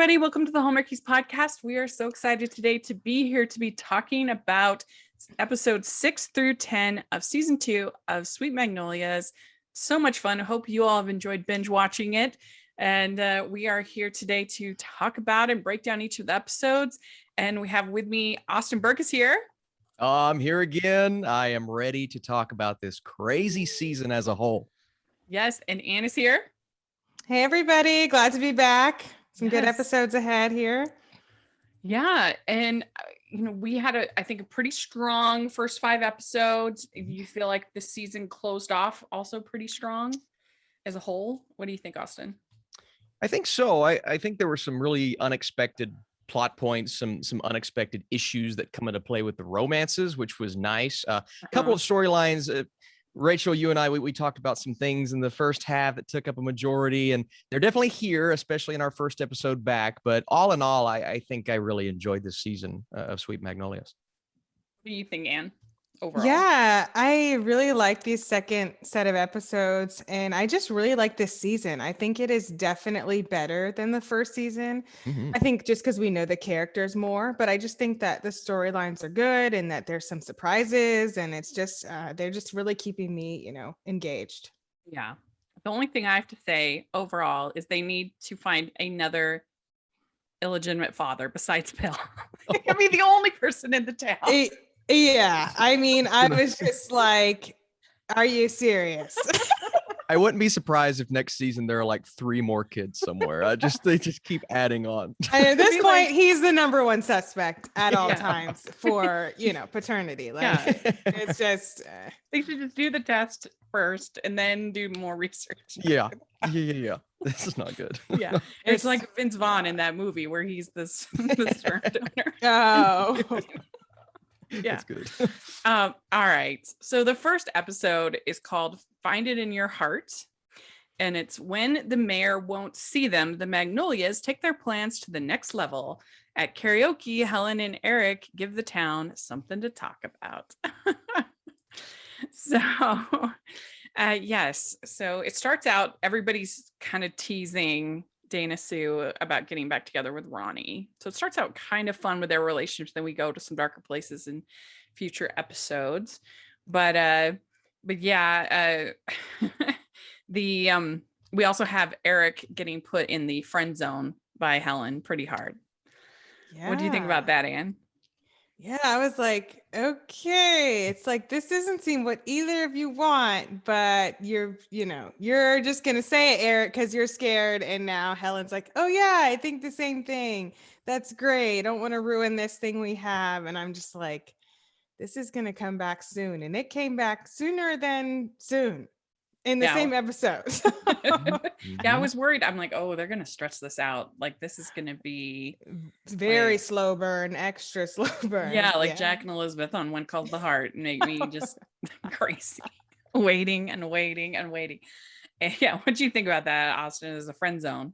everybody. Welcome to the Hallmarkies podcast. We are so excited today to be here to be talking about episodes 6 through 10 of season 2 of Sweet Magnolias. So much fun. I hope you all have enjoyed binge watching it. And we are here today to talk about and break down each of the episodes. And we have with me, Austin Burke is here. I'm here again. I am ready to talk about this crazy season as a whole. Yes, and Anne is here. Hey, everybody. Glad to be back. Some good episodes ahead here. Yeah. And, we had, I think, a pretty strong first 5 episodes. You feel like this season closed off also pretty strong as a whole? What do you think, Austin? I think so. I think there were some really unexpected plot points, some unexpected issues that come into play with the romances, which was nice. A couple of storylines. Rachel, you and I, we talked about some things in the first half that took up a majority, and they're definitely here, especially in our first episode back. But all in all, I think I really enjoyed this season of Sweet Magnolias. What do you think, Anne, overall? Yeah, I really like these second set of episodes, and I just really like this season. I think it is definitely better than the first season. I think just because we know the characters more, but I just think that the storylines are good and that there's some surprises, and it's just they're just really keeping me, engaged. Yeah. The only thing I have to say overall is they need to find another illegitimate father besides Bill. I mean, the only person in the town. Yeah, I mean, I was just like, are you serious? I wouldn't be surprised if next season there are like 3 more kids somewhere. They just keep adding on. And at this point, he's the number one suspect at all times for, paternity. It's just they should just do the test first and then do more research. Yeah. This is not good. Yeah. It's like Vince Vaughn in that movie where he's the sperm donor. Oh. Yeah. That's good. All right. So the first episode is called Find It in Your Heart. And it's when the mayor won't see them, the Magnolias take their plans to the next level. At karaoke, Helen and Eric give the town something to talk about. Yes. So it starts out, everybody's kind of teasing Dana Sue about getting back together with Ronnie. So it starts out kind of fun with their relationships. Then we go to some darker places in future episodes. But yeah, we also have Eric getting put in the friend zone by Helen pretty hard. Yeah. What do you think about that, Anne? Yeah, I was like, okay, it's like, this doesn't seem what either of you want, but you're just going to say it, Eric, because you're scared. And now Helen's like, oh yeah, I think the same thing. That's great. I don't want to ruin this thing we have. And I'm just like, this is going to come back soon. And it came back sooner than soon in the same episode. Yeah, I was worried. I'm like, oh, they're going to stretch this out. Like, this is going to be very slow burn, extra slow burn. Yeah, like Jack and Elizabeth on One Called the Heart make me just crazy. Waiting and waiting and waiting. And yeah, what do you think about that, Austin, as a friend zone?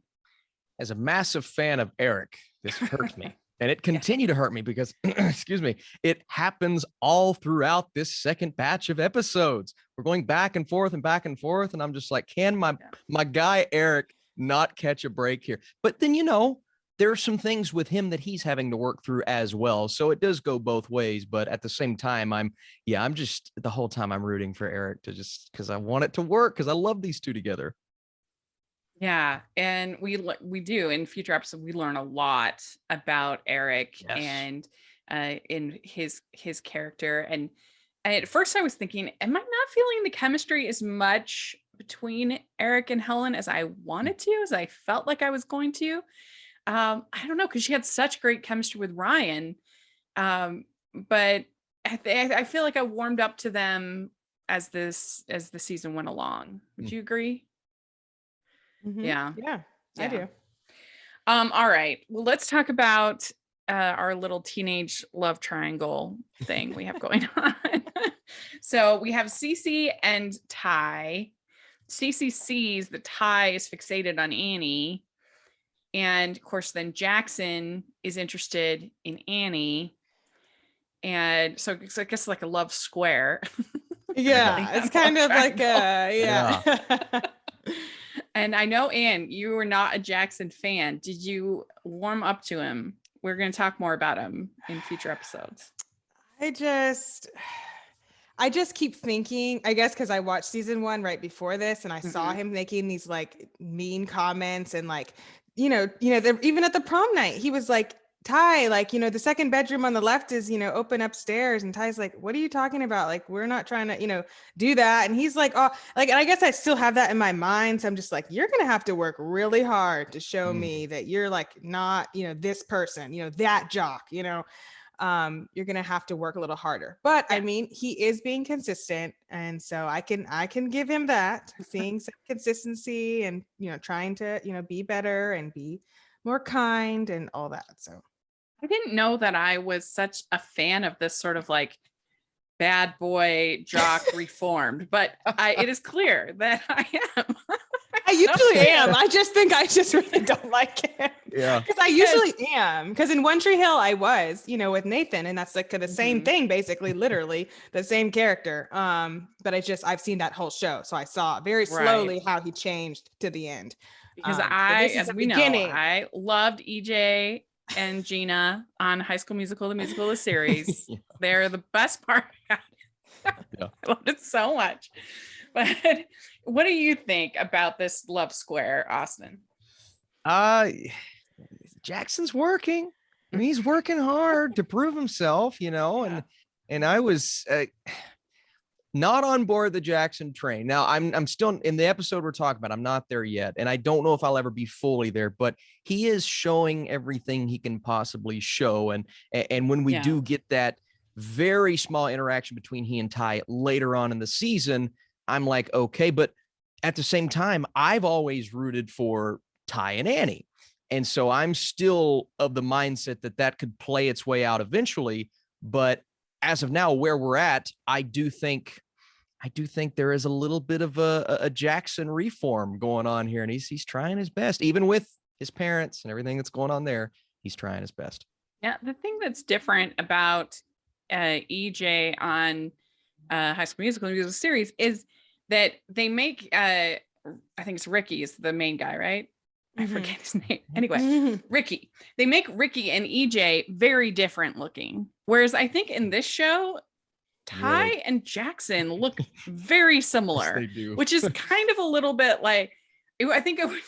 As a massive fan of Eric, this hurts me. And it continued to hurt me because, excuse me, it happens all throughout this second batch of episodes. We're going back and forth and back and forth. And I'm just like, can my guy, Eric, not catch a break here? But then, there are some things with him that he's having to work through as well. So it does go both ways. But at the same time, I'm just the whole time I'm rooting for Eric because I want it to work because I love these two together. Yeah, and we do in future episodes. We learn a lot about Eric and in his character. And at first, I was thinking, am I not feeling the chemistry as much between Eric and Helen as I wanted to, as I felt like I was going to? I don't know, because she had such great chemistry with Ryan, but I feel like I warmed up to them as the season went along. Would you agree? Mm-hmm. Yeah, I do. All right. Well, let's talk about our little teenage love triangle thing we have going on. So we have Cece and Ty. Cece sees that Ty is fixated on Annie. And of course, then Jackson is interested in Annie. And so it's, I guess, like a love square. Yeah, it's kind of like a, And I know, Anne, you were not a Jackson fan. Did you warm up to him? We're going to talk more about him in future episodes. I just keep thinking, I guess, because I watched season 1 right before this, and I saw him making these like mean comments, and like, even at the prom night, he was like, Ty, like, the second bedroom on the left is, open upstairs. And Ty's like, what are you talking about? Like, we're not trying to, do that. And he's like, oh, like, and I guess I still have that in my mind. So I'm just like, you're going to have to work really hard to show me that you're like, not, this person, that jock, you're going to have to work a little harder. But I mean, he is being consistent. And so I can give him that, seeing some consistency and, trying to, be better and be more kind and all that. So I didn't know that I was such a fan of this sort of like bad boy jock reformed, but it is clear that I am. I usually am. I just think I just really don't like him. Yeah. Because I usually am. Because in One Tree Hill, I was, with Nathan, and that's like the same thing, basically, literally the same character. But I've seen that whole show. So I saw very slowly how he changed to the end. Because as we know, I loved EJ and Gina on High School Musical, the musical, the series. They're the best part about it. I loved it so much. But what do you think about this love square, Austin? Jackson's working. I mean, he's working hard to prove himself, and I was not on board the Jackson train. Now I'm still in the episode we're talking about. I'm not there yet. And I don't know if I'll ever be fully there, but he is showing everything he can possibly show. And when we do get that very small interaction between he and Ty later on in the season, I'm like, okay. But at the same time, I've always rooted for Ty and Annie. And so I'm still of the mindset that could play its way out eventually. But as of now, where we're at, I do think there is a little bit of a Jackson reform going on here, and he's trying his best, even with his parents and everything that's going on there. He's trying his best. Yeah, the thing that's different about EJ on High School Musical, the series, is that they make I think it's Ricky is the main guy, right? I forget his name. Anyway, Ricky. They make Ricky and EJ very different looking. Whereas I think in this show, Ty and Jackson look very similar, Yes, they do. which is kind of a little bit like, I think it would,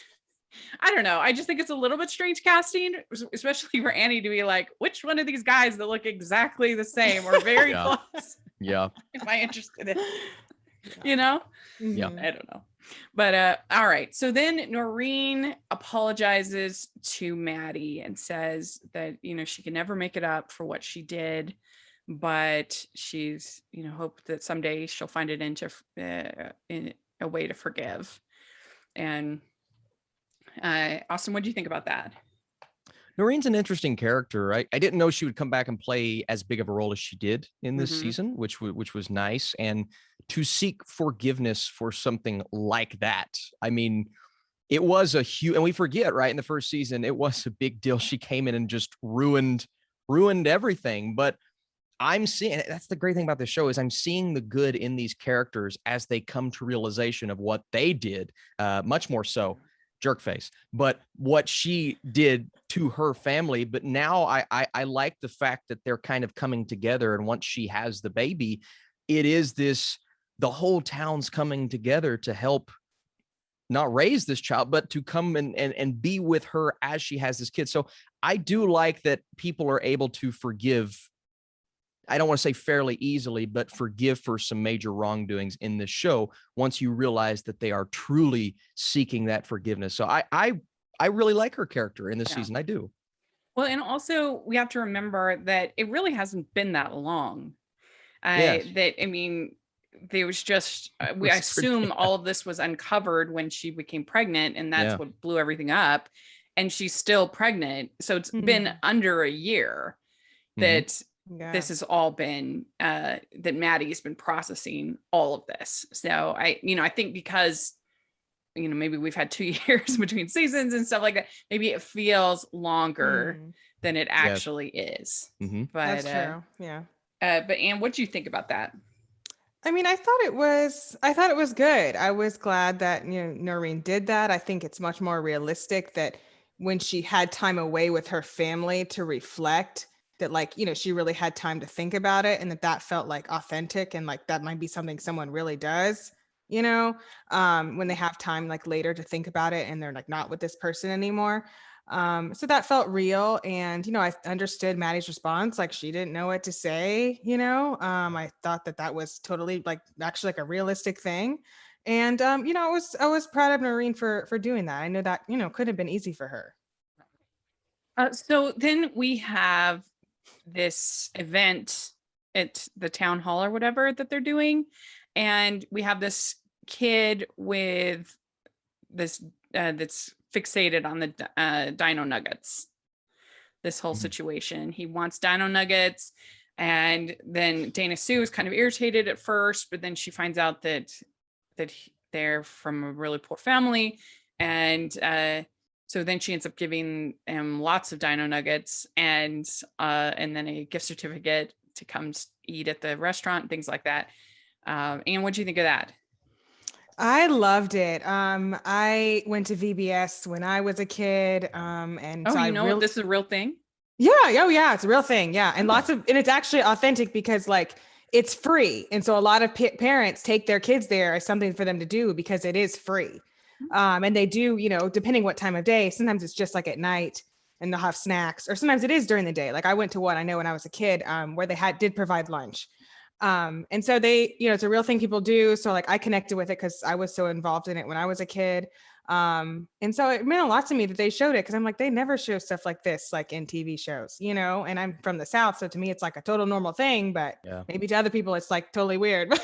I don't know. I just think it's a little bit strange casting, especially for Annie to be like, which one of these guys that look exactly the same or very close? Yeah. Am I interested in? Yeah. I don't know. But all right. So then Noreen apologizes to Maddie and says that, she can never make it up for what she did, but she's, hope that someday she'll find it in a way to forgive. And Austin, what do you think about that? Noreen's an interesting character. I didn't know she would come back and play as big of a role as she did in this season, which was nice. And to seek forgiveness for something like that. I mean, it was a huge, and we forget, right? In the first season, it was a big deal. She came in and just ruined everything. But I'm seeing, that's the great thing about this show, is I'm seeing the good in these characters as they come to realization of what they did, much more so. Jerk face, but what she did to her family. But now I like the fact that they're kind of coming together. And once she has the baby, it is the whole town's coming together to help not raise this child, but to come and be with her as she has this kid. So I do like that people are able to forgive. I don't want to say fairly easily, but forgive for some major wrongdoings in this show once you realize that they are truly seeking that forgiveness. So I really like her character in this season. I do. Well, and also we have to remember that it really hasn't been that long. Yes. There was just, I assume all of this was uncovered when she became pregnant, and that's what blew everything up. And she's still pregnant. So it's been under a year that this has all been, that Maddie's been processing all of this. So I think because, maybe we've had 2 years between seasons and stuff like that, maybe it feels longer than it actually is. Mm-hmm. But that's true. Yeah. But Anne, what do you think about that? I mean, I thought it was good. I was glad that, Noreen did that. I think it's much more realistic that when she had time away with her family to reflect, that like, she really had time to think about it, and that felt like authentic, and like that might be something someone really does, when they have time like later to think about it and they're like not with this person anymore. So that felt real. And, I understood Maddie's response. Like she didn't know what to say, I thought that was totally like actually like a realistic thing. And, I was proud of Noreen for doing that. I know that, could have been easy for her. So then we have this event at the town hall or whatever that they're doing. And we have this kid with this that's fixated on the dino nuggets. This whole situation. He wants dino nuggets. And then Dana Sue is kind of irritated at first, but then she finds out that they're from a really poor family. And so then she ends up giving him lots of dino nuggets and then a gift certificate to come eat at the restaurant, things like that. And what do you think of that? I loved it. I went to VBS when I was a kid. And Oh, so this is a real thing? Yeah. Oh, yeah. It's a real thing. Yeah. And and it's actually authentic because like it's free. And so a lot of parents take their kids there as something for them to do because it is free. And they do, depending what time of day, sometimes it's just like at night and they'll have snacks, or sometimes it is during the day. Like I went to one, I know when I was a kid, where they did provide lunch. And so they, it's a real thing people do. So like I connected with it because I was so involved in it when I was a kid. And so it meant a lot to me that they showed it, because I'm like, they never show stuff like this, like in TV shows, and I'm from the South. So to me, it's like a total normal thing, but maybe to other people, it's like totally weird.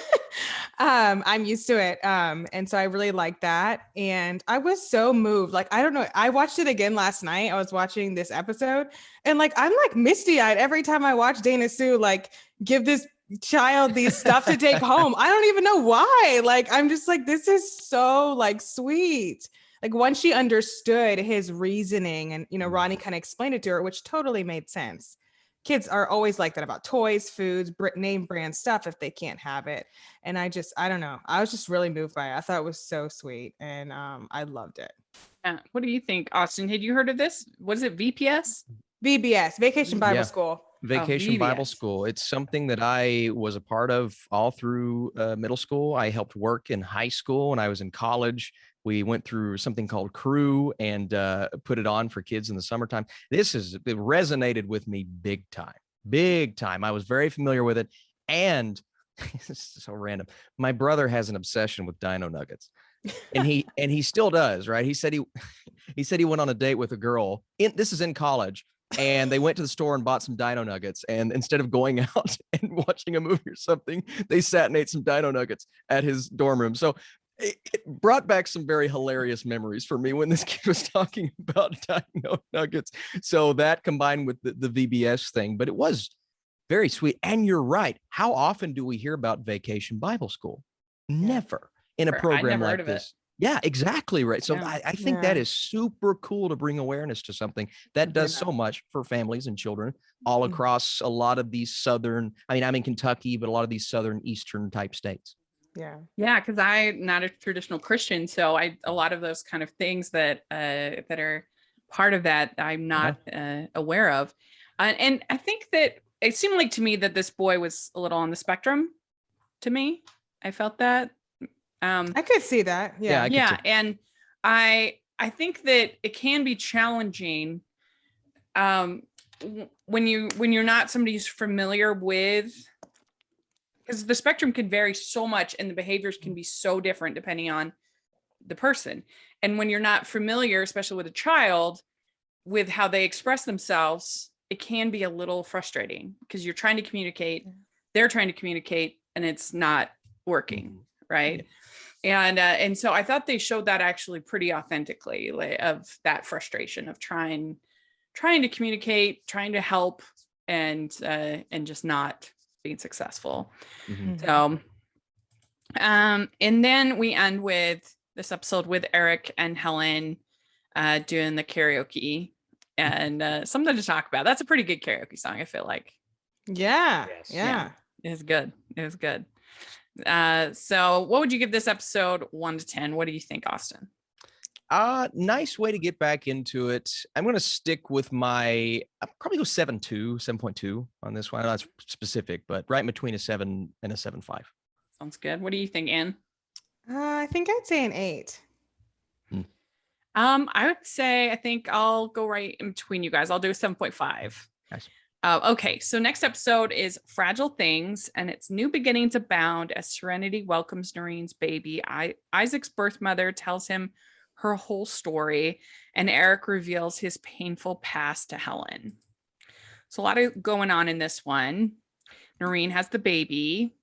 I'm used to it. And so I really liked that. And I was so moved. Like, I don't know. I watched it again last night. I was watching this episode and like, I'm like misty eyed every time I watch Dana Sue, like give this child these stuff to take home. I don't even know why. Like, I'm just like, this is so like sweet. Like once she understood his reasoning and, Ronnie kind of explained it to her, which totally made sense. Kids are always like that about toys, foods, name brand stuff if they can't have it. And I don't know. I was just really moved by it. I thought it was so sweet. And I loved it. What do you think, Austin? Had you heard of this? What is it? VPS? VBS, Vacation Bible School. Vacation Bible School. It's something that I was a part of all through middle school. I helped work in high school. When I was in college, we went through something called Crew and put it on for kids in the summertime. It resonated with me big time. I was very familiar with it. And this is so random. My brother has an obsession with dino nuggets. And he still does, right? He said he went on a date with a girl. This is in college. And they went to the store and bought some dino nuggets. And instead of going out and watching a movie or something, they sat and ate some dino nuggets at his dorm room. So it brought back some very hilarious memories for me when this kid was talking about dino nuggets. So that combined with the VBS thing, but it was very sweet. And you're right. How often do we hear about Vacation Bible School? Never in a program like this. Yeah, exactly right. So I think that is super cool to bring awareness to something that does so much for families and children all across a lot of these southern, I'm in Kentucky, but a lot of these southern eastern type states. Yeah, because I'm not a traditional Christian, so a lot of those kind of things that are part of that I'm not aware of, and I think that it seemed like to me that this boy was a little on the spectrum. To me, I felt that. I could see that. Yeah. And I think that it can be challenging when you're not somebody who's familiar with, because the spectrum can vary so much and the behaviors can be so different depending on the person. And when you're not familiar, especially with a child, with how they express themselves, it can be a little frustrating because you're trying to communicate, they're trying to communicate, and it's not working, right? And so I thought they showed that actually pretty authentically, of that frustration of trying to communicate, trying to help, and just not being successful. So, and then we end with this episode with Eric and Helen doing the karaoke, and something to talk about. That's a pretty good karaoke song, I feel like. Yeah. It was good. So what would you give this episode 1 to 10? What do you think, Austin? Nice way to get back into it. I'm going to stick with I'll probably go 7.2 on this one. That's specific, but right in between a 7 and a 7.5. Sounds good. What do you think, Anne? I think I'd say an 8. I would say, I think I'll go right in between you guys. I'll do a 7.5. Nice. Okay, so next episode is Fragile Things, and it's new beginnings abound as Serenity welcomes Noreen's baby. Isaac's birth mother tells him her whole story, and Eric reveals his painful past to Helen. So a lot of going on in this one. Noreen has the baby,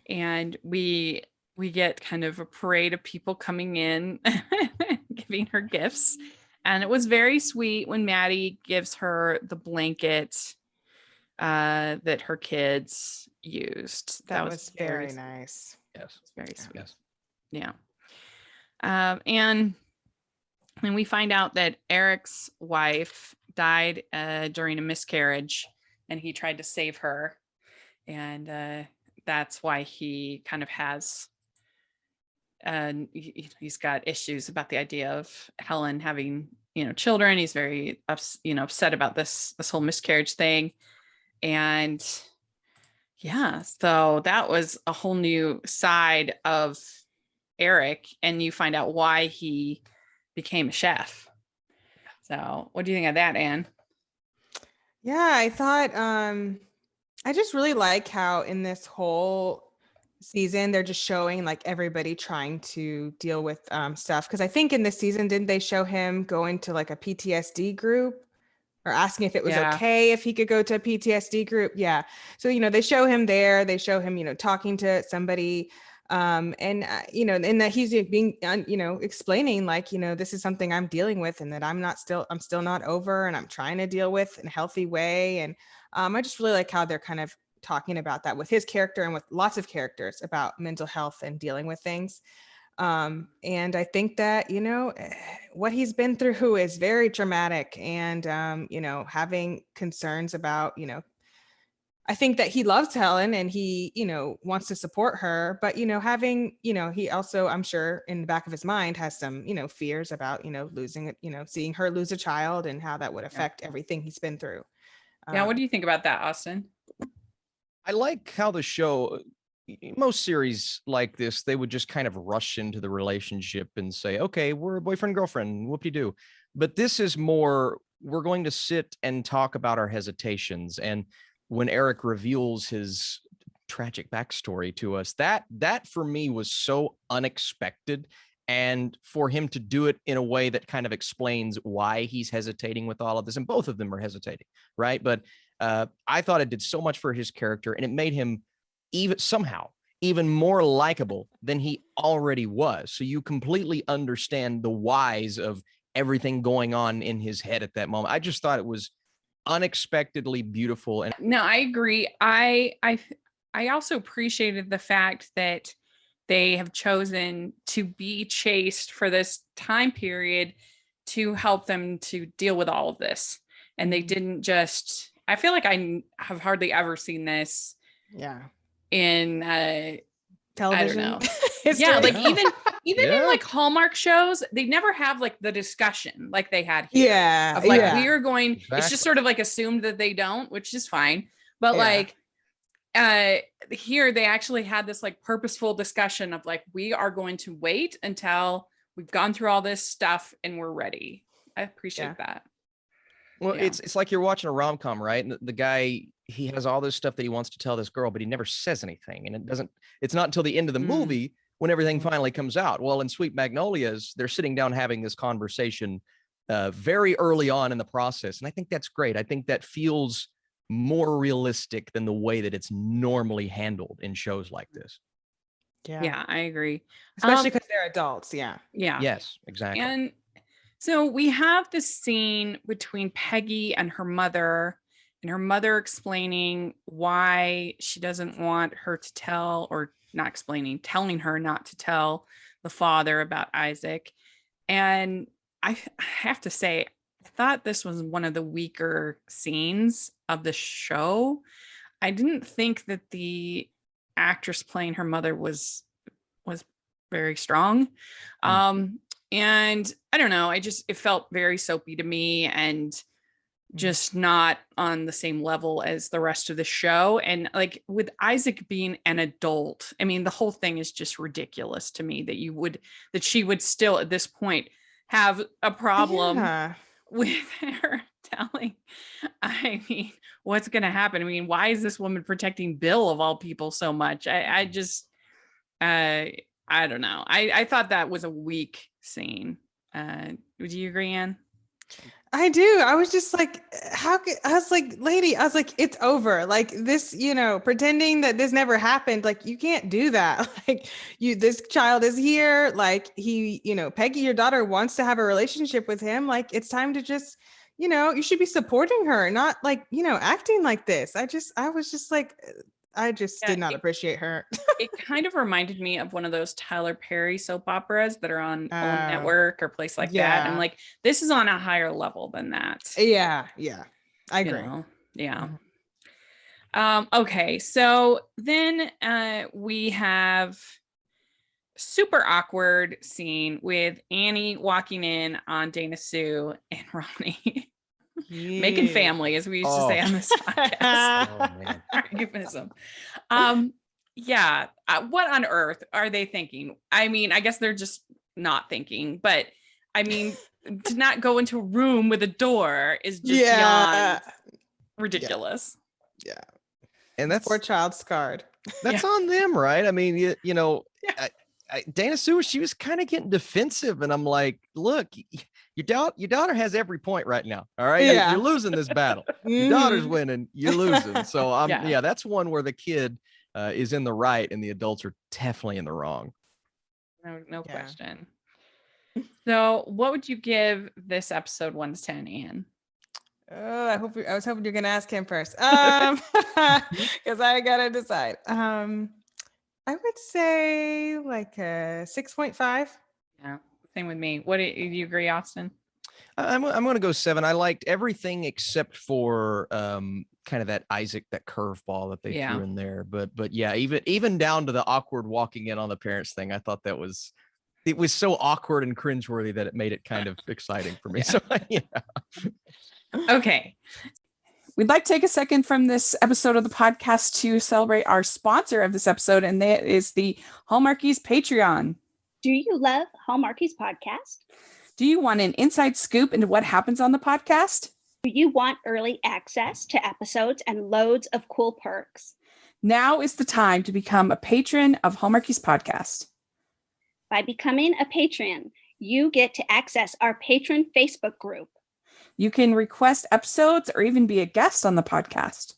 and we get kind of a parade of people coming in, giving her gifts. And it was very sweet when Maddie gives her the blanket that her kids used. That was very nice. Yes. Very sweet. Yes. Yeah. And we find out that Eric's wife died during a miscarriage, and he tried to save her. And that's why he kind of has, he's got issues about the idea of Helen having, children. He's very upset about this whole miscarriage thing. And yeah, so that was a whole new side of Eric, and you find out why he became a chef. So what do you think of that, Anne? Yeah, I thought I just really like how in this whole season they're just showing like everybody trying to deal with stuff, because I think in this season, didn't they show him going to like a PTSD group or asking if it was okay if he could go to a PTSD group? Yeah. So they show him there, they show him talking to somebody, and that he's being explaining like this is something I'm dealing with, and that I'm still not over, and I'm trying to deal with in a healthy way. And I just really like how they're kind of talking about that with his character and with lots of characters about mental health and dealing with things. And I think that what he's been through is very traumatic, and having concerns about I think that he loves Helen, and he, wants to support her, but, having, he also, I'm sure in the back of his mind has some, fears about, losing it, seeing her lose a child and how that would affect everything he's been through. Yeah. What do you think about that, Austin? I like how the show, most series like this, they would just kind of rush into the relationship and say, okay, we're a boyfriend, girlfriend, whoop-de-doo. But this is more, we're going to sit and talk about our hesitations. And when Eric reveals his tragic backstory to us, that for me was so unexpected. And for him to do it in a way that kind of explains why he's hesitating with all of this, and both of them are hesitating, right? But I thought it did so much for his character, and it made him even more likable than he already was. So you completely understand the whys of everything going on in his head at that moment. I just thought it was unexpectedly beautiful. And no, I agree. I also appreciated the fact that they have chosen to be chaste for this time period to help them to deal with all of this. And they didn't just, I feel like I have hardly ever seen this. Yeah. In television. I don't know. Yeah, like even in like Hallmark shows, they never have like the discussion like they had here. Yeah. Of like we are going, exactly. It's just sort of like assumed that they don't, which is fine. But like here they actually had this like purposeful discussion of like, we are going to wait until we've gone through all this stuff and we're ready. I appreciate that. Well, it's like you're watching a rom-com, right? And the guy, he has all this stuff that he wants to tell this girl, but he never says anything. And it's not until the end of the movie when everything finally comes out. Well, in Sweet Magnolias, they're sitting down having this conversation very early on in the process. And I think that's great. I think that feels more realistic than the way that it's normally handled in shows like this. Yeah, I agree. Especially because they're adults. Yeah. Yes, exactly. And so we have this scene between Peggy and her mother explaining why she doesn't want her to tell, or not explaining, telling her not to tell the father about Isaac. And I have to say, I thought this was one of the weaker scenes of the show. I didn't think that the actress playing her mother was very strong. And I don't know, it felt very soapy to me, and just not on the same level as the rest of the show. And like with Isaac being an adult, I mean, the whole thing is just ridiculous to me that she would still at this point have a problem with her telling, I mean, what's going to happen? I mean, why is this woman protecting Bill of all people so much? I don't know. I thought that was a weak scene. Would you agree, Anne? I do. I was just like, lady, it's over. Like this, pretending that this never happened. Like, you can't do that. Like this child is here. Like Peggy, your daughter, wants to have a relationship with him. Like, it's time to just, you should be supporting her, not like, acting like this. I was just like, I just did not appreciate her. It kind of reminded me of one of those Tyler Perry soap operas that are on OWN Network or place like that. And like, this is on a higher level than that. Yeah. I agree. Yeah. Okay. So then we have super awkward scene with Annie walking in on Dana Sue and Ronnie. Making family, as we used to say on this podcast. Oh man. Argumentism. What on earth are they thinking? I mean, I guess they're just not thinking, but I mean, to not go into a room with a door is just beyond ridiculous. Yeah. And that's poor child scarred. That's on them, right? I mean, Dana Sue, she was kind of getting defensive, and I'm like, look, your daughter has every point right now. All right. Yeah. You're losing this battle. Your daughter's winning, you're losing. So that's one where the kid is in the right and the adults are definitely in the wrong. No question. So what would you give this episode 1 to 10, Anne? Oh, I was hoping you're gonna ask him first. Because I gotta decide. I would say like a 6.5. Yeah, same with me. What do you agree, Austin? I'm going to go 7. I liked everything except for kind of that curveball that they threw in there. But yeah, even down to the awkward walking in on the parents thing, I thought it was so awkward and cringeworthy that it made it kind of exciting for me. So yeah. Okay. We'd like to take a second from this episode of the podcast to celebrate our sponsor of this episode, and that is the Hallmarkies Patreon. Do you love Hallmarkies podcast? Do you want an inside scoop into what happens on the podcast? Do you want early access to episodes and loads of cool perks? Now is the time to become a patron of Hallmarkies podcast. By becoming a patron, you get to access our patron Facebook group. You can request episodes or even be a guest on the podcast.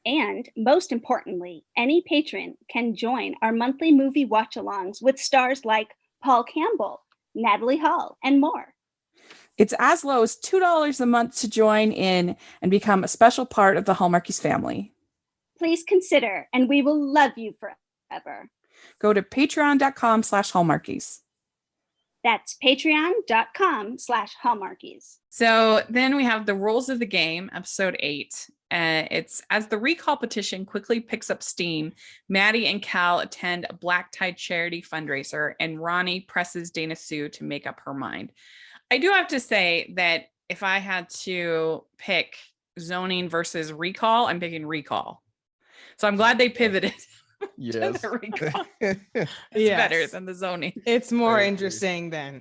And most importantly, any patron can join our monthly movie watch-alongs with stars like Paul Campbell, Natalie Hall, and more. It's as low as $2 a month to join in and become a special part of the Hallmarkies family. Please consider, and we will love you forever. Go to patreon.com/Hallmarkies. That's patreon.com/Hallmarkies. So then we have the rules of the game, episode 8. It's as the recall petition quickly picks up steam, Maddie and Cal attend a black tie charity fundraiser, and Ronnie presses Dana Sue to make up her mind. I do have to say that if I had to pick zoning versus recall, I'm picking recall. So I'm glad they pivoted. Yes. The recall. It's better than the zoning. It's more interesting than,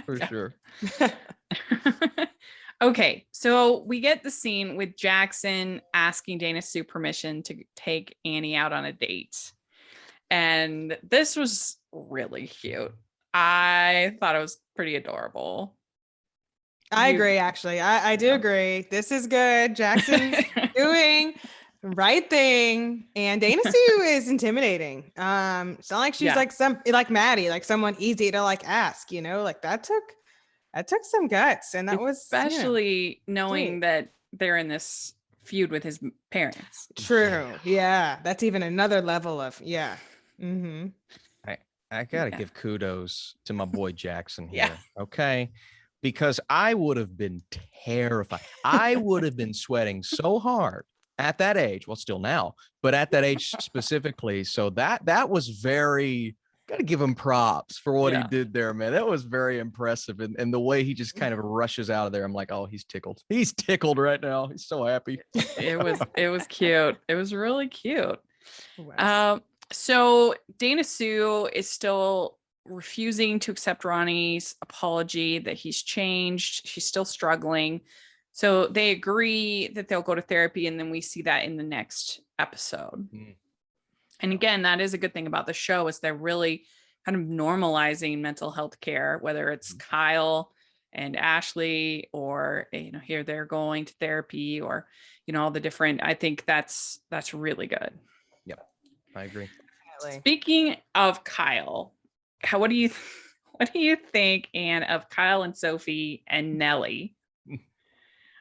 for sure. Okay, so we get the scene with Jackson asking Dana Sue permission to take Annie out on a date. And this was really cute. I thought it was pretty adorable. I agree, actually. I do agree. This is good. Jackson's doing the right thing. And Dana Sue is intimidating. It's not like she's like Maddie, like someone easy to like ask, like that took some guts. And that was especially knowing that they're in this feud with his parents. True. Yeah. That's even another level of, Mm-hmm. I gotta give kudos to my boy Jackson here. Okay. Because I would have been terrified. I would have been sweating so hard at that age, well, still now, but at that age specifically. So that was very, got to give him props for what he did there, man. That was very impressive. And the way he just kind of rushes out of there, I'm like, oh, he's tickled. He's tickled right now. He's so happy. It was cute. It was really cute. So Dana Sue is still refusing to accept Ronnie's apology that he's changed. She's still struggling. So they agree that they'll go to therapy, and then we see that in the next episode. And again, that is a good thing about the show, is they're really kind of normalizing mental health care, whether it's Kyle and Ashley, or here they're going to therapy, or all the different. I think that's really good. Yep, I agree. Speaking of Kyle, what do you think, Anne, of Kyle and Sophie and Nellie?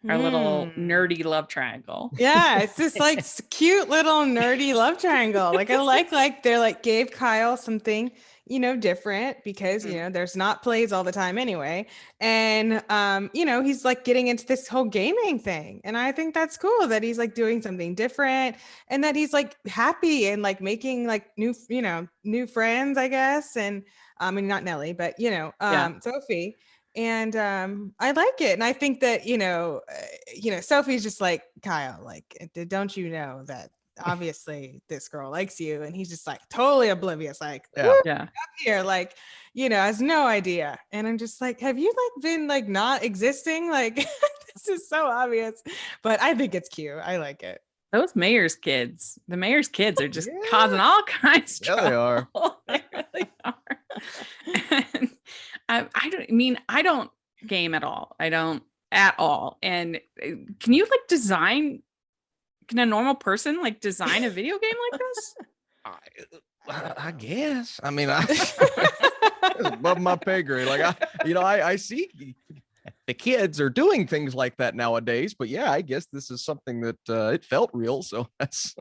Our little nerdy love triangle. Yeah, it's this like cute little nerdy love triangle. Like I like they're like gave Kyle something, different, because there's not plays all the time anyway. And he's like getting into this whole gaming thing. And I think that's cool that he's like doing something different, and that he's like happy and like making like new friends, I guess. And I mean, not Nellie, but Sophie. And I like it. And I think that Sophie's just like, Kyle, like, don't you know that obviously this girl likes you? And he's just like totally oblivious, like, up here, like, has no idea. And I'm just like, have you like been like not existing? Like this is so obvious. But I think it's cute. I like it. Those mayor's kids, the mayor's kids are just causing all kinds of trouble. They are. They really are. And I don't game at all. I don't at all. And can you like can a normal person like design a video game like this? I guess. I mean, it's above my pay grade. Like I see the kids are doing things like that nowadays, but yeah, I guess this is something that it felt real. So that's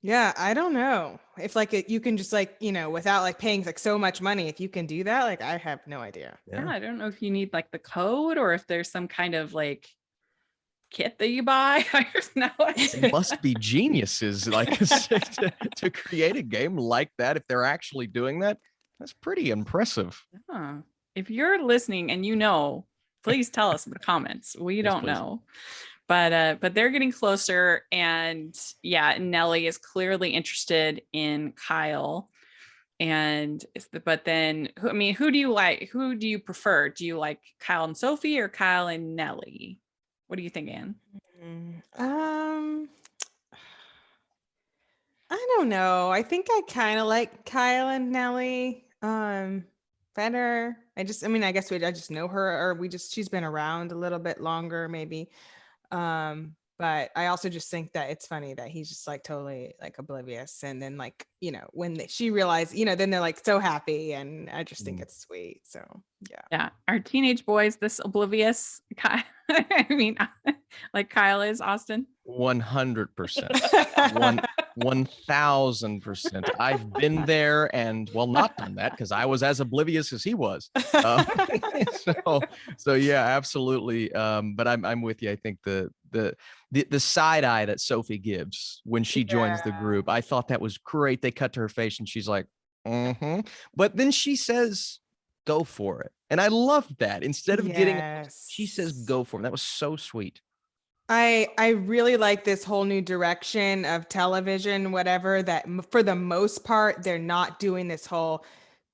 yeah, I don't know if like you can just like, without like paying like so much money, if you can do that, like I have no idea. Yeah, I don't know if you need like the code, or if there's some kind of like kit that you buy. I have no idea. It must be geniuses like to create a game like that. If they're actually doing that, that's pretty impressive. Yeah. If you're listening and please tell us in the comments. We don't know. But they're getting closer, and Nellie is clearly interested in Kyle. But then who do you like? Who do you prefer? Do you like Kyle and Sophie, or Kyle and Nellie? What do you think, Anne? I don't know. I think I kind of like Kyle and Nellie better. I guess I just know her, or she's been around a little bit longer maybe. But I also just think that it's funny that he's just like totally like oblivious, and then like when she realized, then they're like so happy, and I just think it's sweet. So yeah, are teenage boys this oblivious? I mean, like Kyle is, Austin? 100%. 1000%. I've been there, and not done that, because I was as oblivious as he was. So yeah, absolutely. But I'm with you. I think the side eye that Sophie gives when she joins the group, I thought that was great. They cut to her face, and she's like, but then she says, "Go for it," and I loved that. Instead of getting, she says, "Go for it." That was so sweet. I really like this whole new direction of television, whatever, that for the most part, they're not doing this whole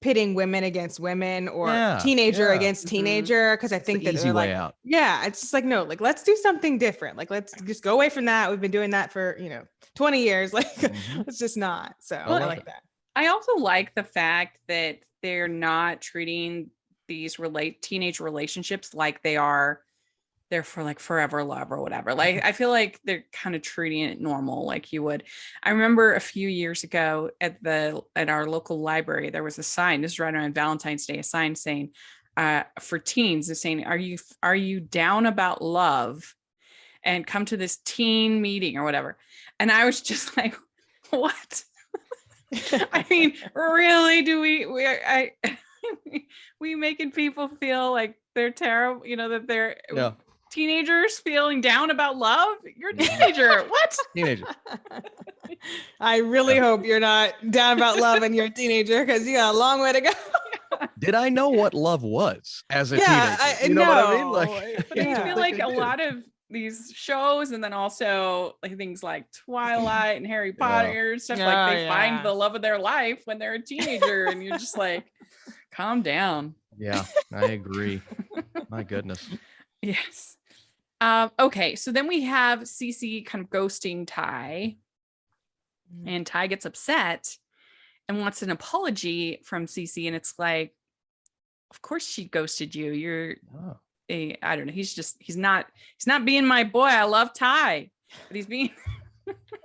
pitting women against women, or teenager against teenager. Cause I think that they're like, out. It's just like, no, like, let's do something different. Like, let's just go away from that. We've been doing that for, 20 years. Like, it's just not. So I like that. I also like the fact that they're not treating these teenage relationships like they're for like forever love or whatever. Like, I feel like they're kind of treating it normal, like you would. I remember a few years ago at our local library, there was a sign, this is right around Valentine's Day, a sign saying, for teens, is saying, are you down about love? And come to this teen meeting or whatever. And I was just like, what? I mean, really, do we making people feel like they're terrible, that they're teenagers feeling down about love? You're a teenager. What? Teenager. I really hope you're not down about love and you're a teenager, because you got a long way to go. Did I know what love was as a Yeah, teenager? You know what I mean? Like, I feel like a lot of these shows, and then also like things like Twilight and Harry Potter stuff, like they find the love of their life when they're a teenager, and you're just like, calm down. Yeah, I agree. My goodness. Yes. Okay, so then we have Cece kind of ghosting Ty, and Ty gets upset and wants an apology from Cece, and it's like, of course she ghosted you. You're I don't know. He's not being my boy. I love Ty, but he's being.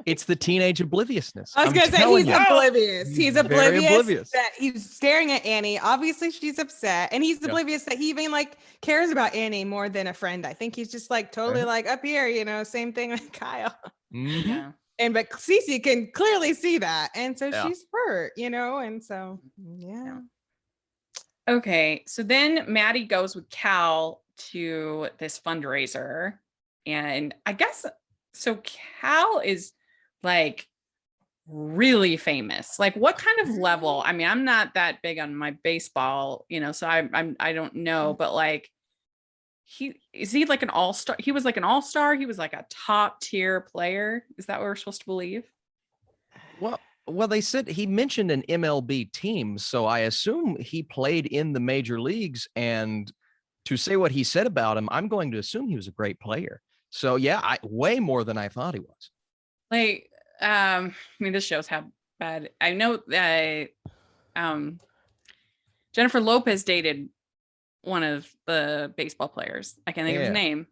It's the teenage obliviousness. I was going to say he's oblivious. He's oblivious that he's staring at Annie. Obviously she's upset, and he's oblivious that he even like cares about Annie more than a friend. I think he's just like totally like up here, you know, same thing with Kyle. Mm-hmm. Yeah. But Cece can clearly see that, and so she's hurt, you know, and so Okay, so then Maddie goes with Cal to this fundraiser, and I guess so. Cal is like really famous. Like, what kind of level? I mean, I'm not that big on my baseball, you know, so I don't know, but like, is he like an all-star? He was like an all-star. He was like a top tier player. Is that what we're supposed to believe? Well, they said he mentioned an MLB team, so I assume he played in the major leagues. And to say what he said about him, I'm going to assume he was a great player. So yeah, way more than I thought he was. Like, I mean, this shows how bad. I know that Jennifer Lopez dated one of the baseball players. I can't think of his name.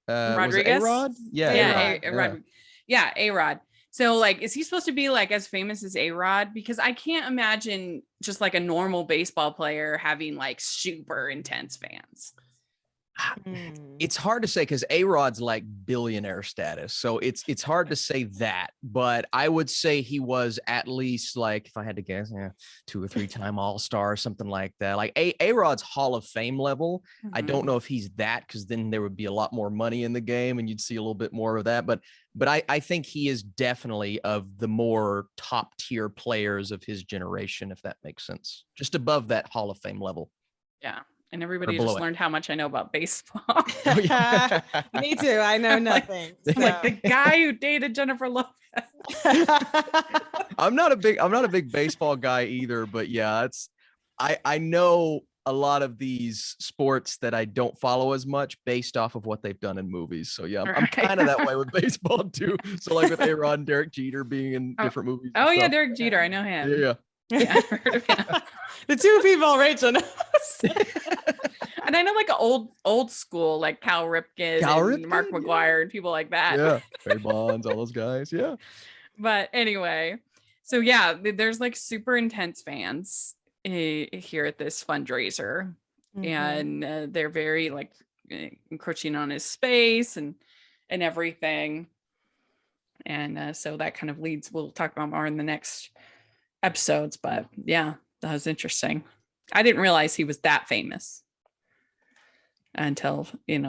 Rodriguez. A-Rod? A-Rod. So like, is he supposed to be like as famous as A-Rod? Because I can't imagine just like a normal baseball player having like super intense fans. It's hard to say because A-Rod's like billionaire status. So it's hard to say that, but I would say he was at least like, if I had to guess, 2 or 3 time all-star or something like that. Like A-Rod's Hall of Fame level. I don't know if he's that, because then there would be a lot more money in the game and you'd see a little bit more of that. But I think he is definitely of the more top tier players of his generation, if that makes sense. Just above that Hall of Fame level. Yeah. And everybody just learned how much I know about baseball. Me too. I know nothing. Like the guy who dated Jennifer Lopez. I'm not a big baseball guy either, but yeah, I know a lot of these sports that I don't follow as much based off of what they've done in movies. So yeah, I'm kind of that way with baseball too. So like with A-Rod and Derek Jeter being in different movies. Oh yeah, Derek Jeter. I know him. Yeah. Yeah, I've heard of him. The 2 people Rachel knows. And I know like old school, like Cal Ripken and Mark McGuire and people like that. Yeah, Barry Bonds, all those guys. Yeah. But anyway, so yeah, there's like super intense fans here at this fundraiser, and they're very like encroaching on his space and everything. And so that kind of leads, we'll talk about more in the next episodes, but yeah, that was interesting. I didn't realize he was that famous until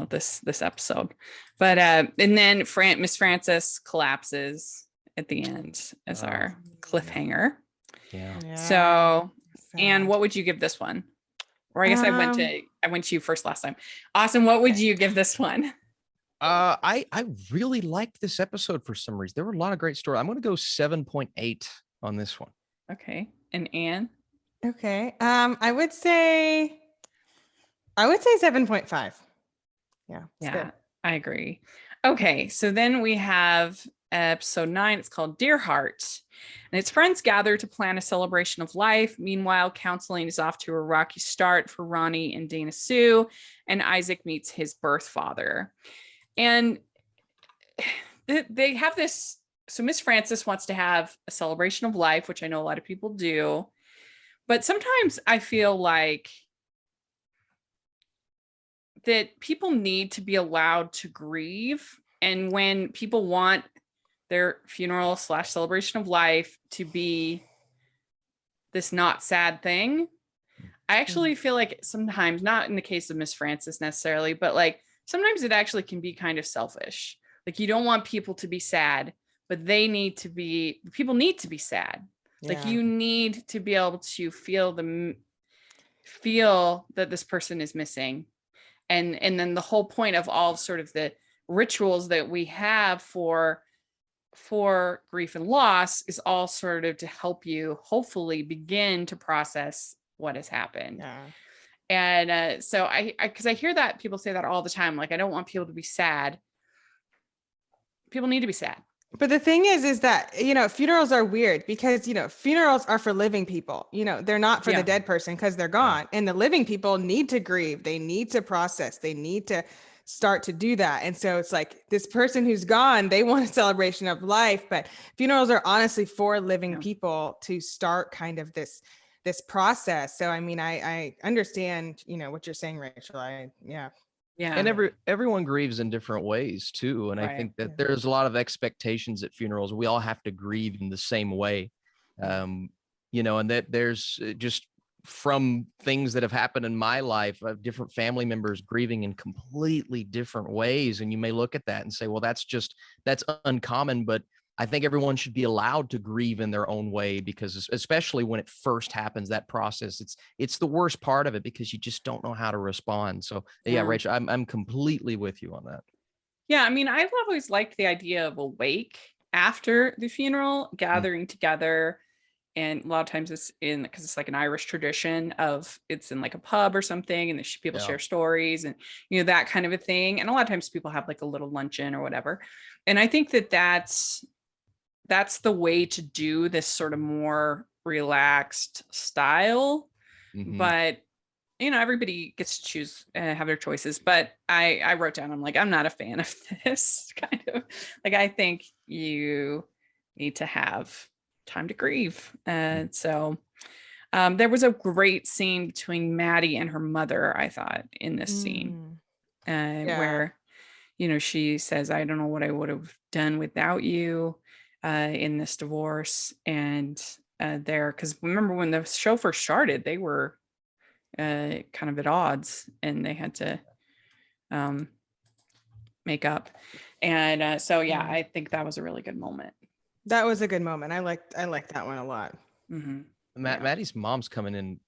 this episode. But and then Miss Frances collapses at the end as our cliffhanger. Yeah. So, and what would you give this one? Or I guess I went to you first last time. Austin, what would you give this one? I really liked this episode for some reason. There were a lot of great stories. I'm going to go 7.8 on this one. Okay. And Anne? Okay. I would say 7.5. Yeah. Yeah, I agree. Okay. So then we have episode 9. It's called Dear Heart. And its friends gather to plan a celebration of life. Meanwhile, counseling is off to a rocky start for Ronnie and Dana Sue, and Isaac meets his birth father. And they have this. So Miss Frances wants to have a celebration of life, which I know a lot of people do. But sometimes I feel like that people need to be allowed to grieve. And when people want their funeral / celebration of life to be this not sad thing, I actually feel like sometimes, not in the case of Miss Frances necessarily, but like sometimes it actually can be kind of selfish. Like, you don't want people to be sad, but people need to be sad. Yeah. Like, you need to be able to feel that this person is missing. And then the whole point of all sort of the rituals that we have for grief and loss is all sort of to help you hopefully begin to process what has happened. Yeah. And so because I hear that people say that all the time, like, I don't want people to be sad. People need to be sad. But the thing is that, funerals are weird because, funerals are for living people, they're not for the dead person because they're gone. And the living people need to grieve. They need to process. They need to start to do that. And so it's like this person who's gone, they want a celebration of life, but funerals are honestly for living people to start kind of this process. So, I mean, I understand, what you're saying, Rachel. Yeah. And everyone grieves in different ways too. And I think that there's a lot of expectations at funerals. We all have to grieve in the same way. And that there's just from things that have happened in my life, different family members grieving in completely different ways. And you may look at that and say, well, that's uncommon, but I think everyone should be allowed to grieve in their own way, because especially when it first happens, that process, it's the worst part of it because you just don't know how to respond. So yeah, Rachel, I'm completely with you on that. Yeah. I mean, I've always liked the idea of a wake after the funeral, gathering together. And a lot of times because it's like an Irish tradition of it's in like a pub or something, and people share stories and, that kind of a thing. And a lot of times people have like a little luncheon or whatever. And I think that's the way to do this sort of more relaxed style. But, everybody gets to choose, have their choices. But I wrote down, I'm like, I'm not a fan of this kind of, like, I think you need to have time to grieve. And so there was a great scene between Maddie and her mother, I thought, in this scene, where, she says, I don't know what I would have done without you in this divorce. And because remember when the show first started, they were kind of at odds, and they had to make up. And so I think that was a really good moment. That was a good moment. I liked that one a lot. Maddie's mom's coming in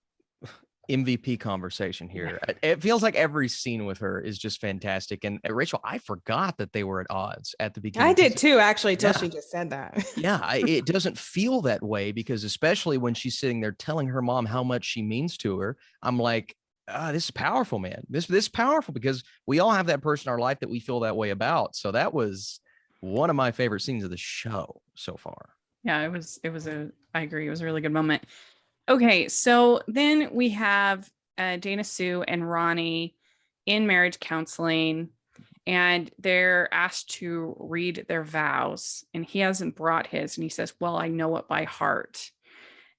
MVP conversation here. It feels like every scene with her is just fantastic. And Rachel, I forgot that they were at odds at the beginning. I did too, actually, till she just said that. It doesn't feel that way, because especially when she's sitting there telling her mom how much she means to her, I'm like, this is powerful, man. This is powerful, because we all have that person in our life that we feel that way about. So that was one of my favorite scenes of the show so far. Yeah, I agree. It was a really good moment. Okay, so then we have Dana Sue and Ronnie in marriage counseling, and they're asked to read their vows, and he hasn't brought his, and he says, well, I know it by heart.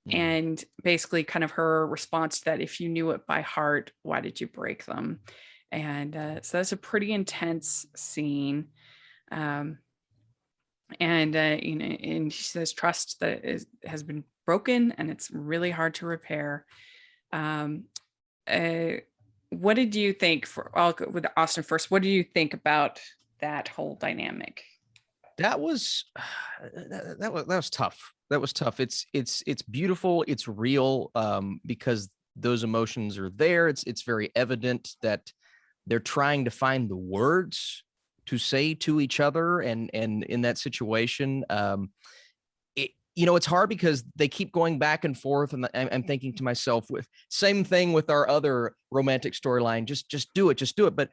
And basically kind of her response to that, if you knew it by heart, why did you break them? And so that's a pretty intense scene. And and she says trust that has been broken, and it's really hard to repair. What did you think? I'll go with Austin first. What do you think about that whole dynamic? That was tough. That was tough. It's beautiful. It's real, because those emotions are there. It's very evident that they're trying to find the words to say to each other, and in that situation, it's hard because they keep going back and forth, and I'm thinking to myself, with same thing with our other romantic storyline, just do it. But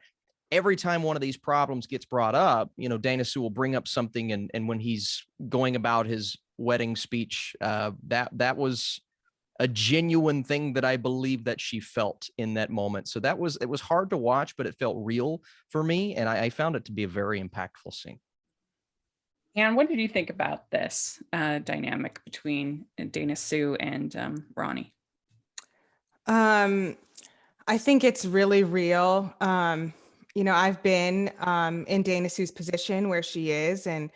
every time one of these problems gets brought up, Dana Sue will bring up something, and when he's going about his wedding speech, that was a genuine thing that I believe that she felt in that moment. So it was hard to watch, but it felt real for me. And I found it to be a very impactful scene. And what did you think about this dynamic between Dana Sue and Ronnie? I think it's really real. I've been in Dana Sue's position where she is, and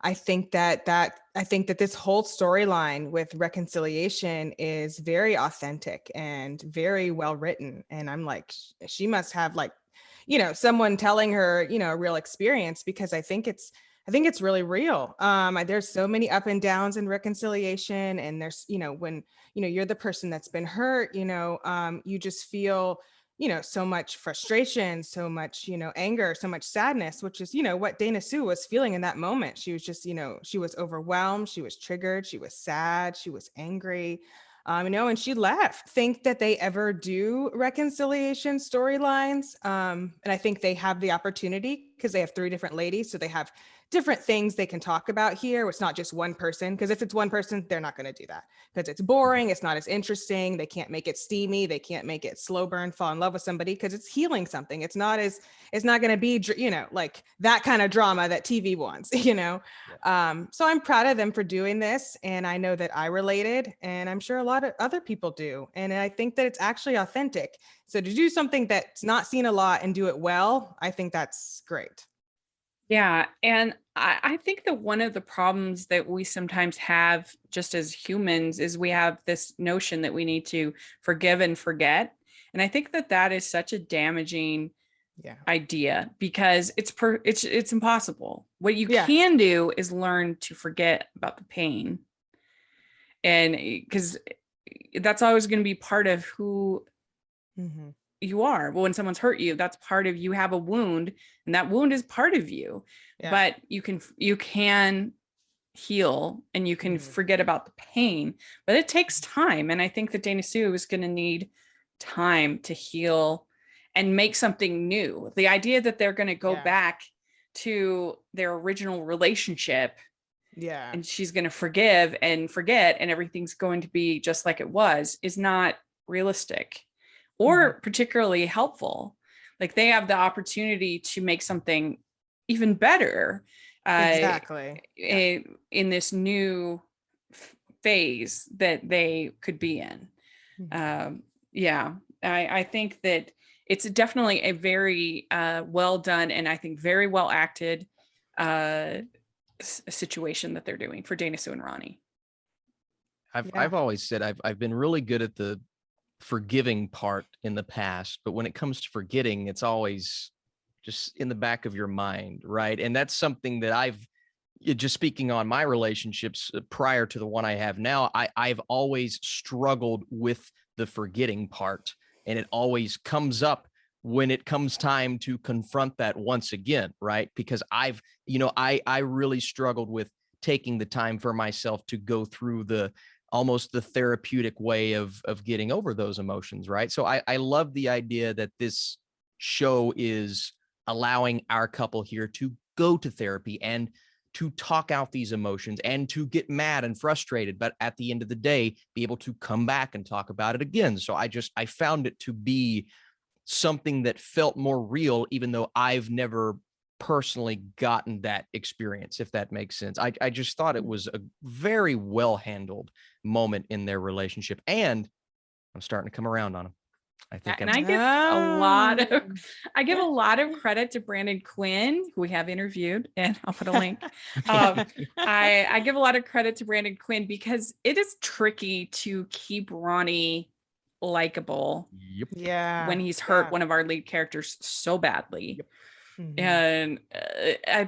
I think that this whole storyline with reconciliation is very authentic and very well written. And I'm like, she must have someone telling her, a real experience, because I think it's really real. There's so many up and downs in reconciliation, and there's, when, you're the person that's been hurt, you just feel, so much frustration, so much, anger, so much sadness, which is, what Dana Sue was feeling in that moment. She was just, she was overwhelmed, she was triggered, she was sad, she was angry. And she left. Think that they ever do reconciliation storylines. And I think they have the opportunity because they have 3 different ladies. So they have different things they can talk about here. It's not just one person, because if it's one person, they're not going to do that because it's boring. It's not as interesting. They can't make it steamy. They can't make it slow burn, fall in love with somebody, because it's healing something. It's not going to be, like that kind of drama that TV wants, Yeah. So I'm proud of them for doing this. And I know that I related, and I'm sure a lot of other people do. And I think that it's actually authentic. So to do something that's not seen a lot and do it well, I think that's great. Yeah. And I think that one of the problems that we sometimes have just as humans is we have this notion that we need to forgive and forget. And I think that is such a damaging idea, because it's impossible. What you can do is learn to forget about the pain. And because that's always going to be part of who you are. Well, when someone's hurt you, that's part of you. Have a wound, and that wound is part of you. But you can heal, and you can forget about the pain, but it takes time. And I think that Dana Sue is going to need time to heal and make something new. The idea that they're going to go back to their original relationship, and she's going to forgive and forget, and everything's going to be just like it was, is not realistic or particularly helpful. Like, they have the opportunity to make something even better in this new phase that they could be in. I think that it's definitely a very well done, and I think very well acted situation that they're doing for Dana Sue and Ronnie. I've always said I've been really good at the forgiving part in the past, but when it comes to forgetting, it's always just in the back of your mind, right? And that's something that just speaking on my relationships prior to the one I have now, I've always struggled with the forgetting part, and it always comes up when it comes time to confront that once again, right? Because I really struggled with taking the time for myself to go through almost the therapeutic way of getting over those emotions, right? So I love the idea that this show is allowing our couple here to go to therapy and to talk out these emotions and to get mad and frustrated, but at the end of the day, be able to come back and talk about it again. So I found it to be something that felt more real, even though I've never personally gotten that experience, if that makes sense. I just thought it was a very well handled moment in their relationship, and I'm starting to come around on them. I think, and I give a lot of credit to Brandon Quinn, who we have interviewed, and I'll put a link. I give a lot of credit to Brandon Quinn, because it is tricky to keep Ronnie likable. When he's hurt one of our lead characters so badly. And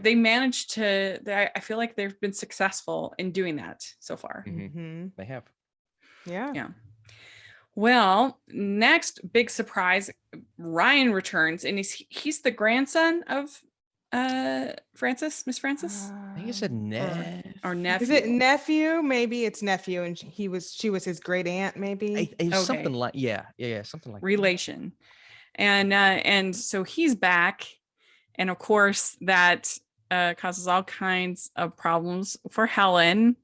they managed to. I feel like they've been successful in doing that so far. They have. Yeah. Well, next big surprise, Ryan returns, and he's the grandson of Miss Francis. I think you said or nephew. Is it nephew? Maybe it's nephew, and she was his great aunt. Maybe something like something like relation. And so he's back, and of course that causes all kinds of problems for Helen.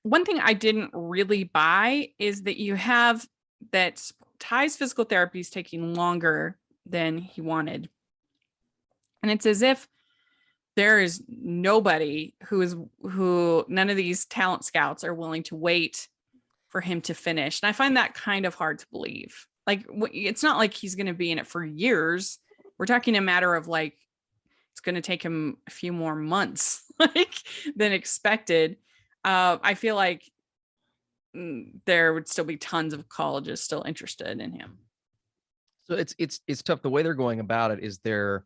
One thing I didn't really buy is that you have that Ty's physical therapy is taking longer than he wanted. And it's as if there is nobody none of these talent scouts are willing to wait for him to finish. And I find that kind of hard to believe. Like, it's not like he's going to be in it for years. We're talking a matter of it's going to take him a few more months than expected. I feel like there would still be tons of colleges still interested in him. So it's tough. The way they're going about it is they're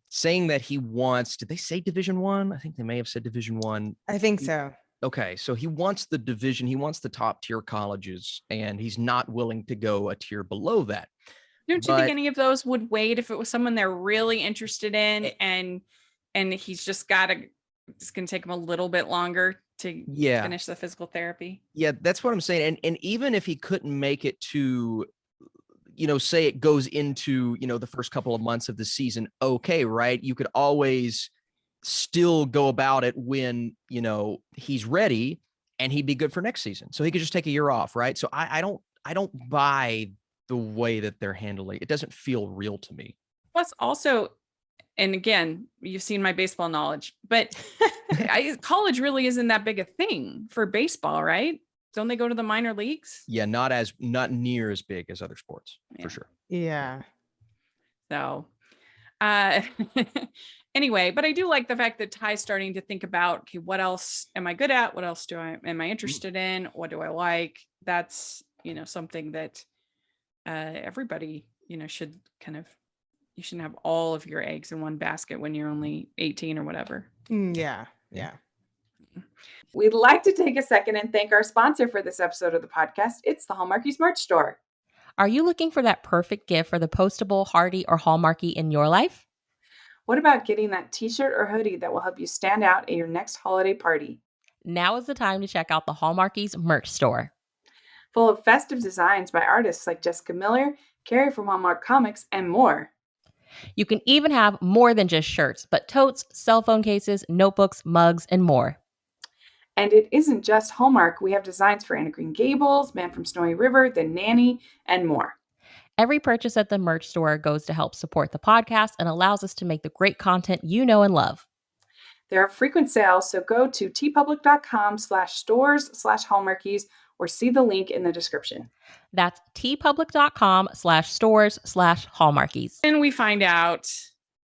saying that he wants, did they say Division One? I think they may have said Division One. I think so. Okay, so he wants the division, he wants the top tier colleges, and he's not willing to go a tier below that. Don't you think any of those would wait if it was someone they're really interested in, and he's just it's gonna take him a little bit longer to finish the physical therapy? Yeah, that's what I'm saying. And even if he couldn't make it to, say it goes into, the first couple of months of the season, okay, right? You could always still go about it when, he's ready, and he'd be good for next season. So he could just take a year off, right? So I don't buy the way that they're handling it. It doesn't feel real to me. Plus also, and again, you've seen my baseball knowledge, but college really isn't that big a thing for baseball, right? Don't they go to the minor leagues? Yeah, not near as big as other sports, for sure. Yeah. So, anyway, but I do like the fact that Ty's starting to think about, okay, what else am I good at? What else am I interested in? What do I like? That's, something that everybody, should you shouldn't have all of your eggs in one basket when you're only 18 or whatever. Yeah. We'd like to take a second and thank our sponsor for this episode of the podcast. It's the Hallmarkies merch store. Are you looking for that perfect gift for the postable, Hardy, or Hallmarky in your life? What about getting that t-shirt or hoodie that will help you stand out at your next holiday party? Now is the time to check out the Hallmarkies merch store. Full of festive designs by artists like Jessica Miller, Carrie from Hallmark Comics, and more. You can even have more than just shirts, but totes, cell phone cases, notebooks, mugs, and more. And it isn't just Hallmark. We have designs for Anna Green Gables, Man from Snowy River, The Nanny, and more. Every purchase at the merch store goes to help support the podcast and allows us to make the great content you know and love. There are frequent sales, so go to tpublic.com/stores/Hallmarkies or see the link in the description. That's tpublic.com/stores/Hallmarkies. And we find out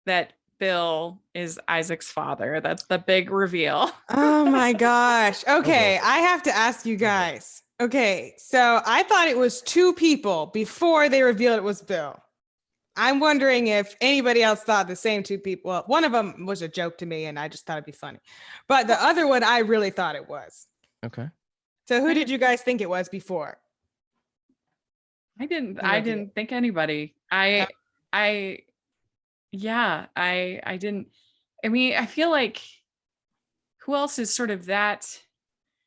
that Bill is Isaac's father. That's the big reveal. Oh my gosh. Okay, I have to ask you guys. Okay, so I thought it was two people before they revealed it was Bill. I'm wondering if anybody else thought the same two people. Well, one of them was a joke to me and I just thought it'd be funny. But the other one, I really thought it was. Okay. So who did you guys think it was before? I didn't think anybody. I didn't. I mean, I feel like who else is sort of that?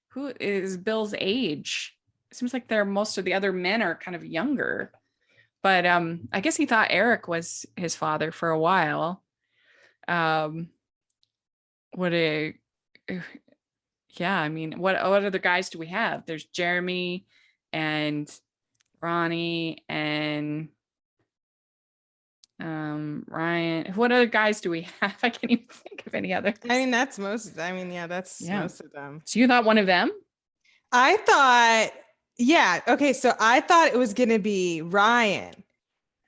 Who is Bill's age? It seems like most of the other men are kind of younger. But I guess he thought Eric was his father for a while. I mean, what other guys do we have? There's Jeremy and Ronnie and Ryan. What other guys do we have? I can't even think of any other. I mean, that's most. I mean, yeah, that's most of them. So you thought one of them? I thought, yeah. Okay, so I thought it was gonna be Ryan,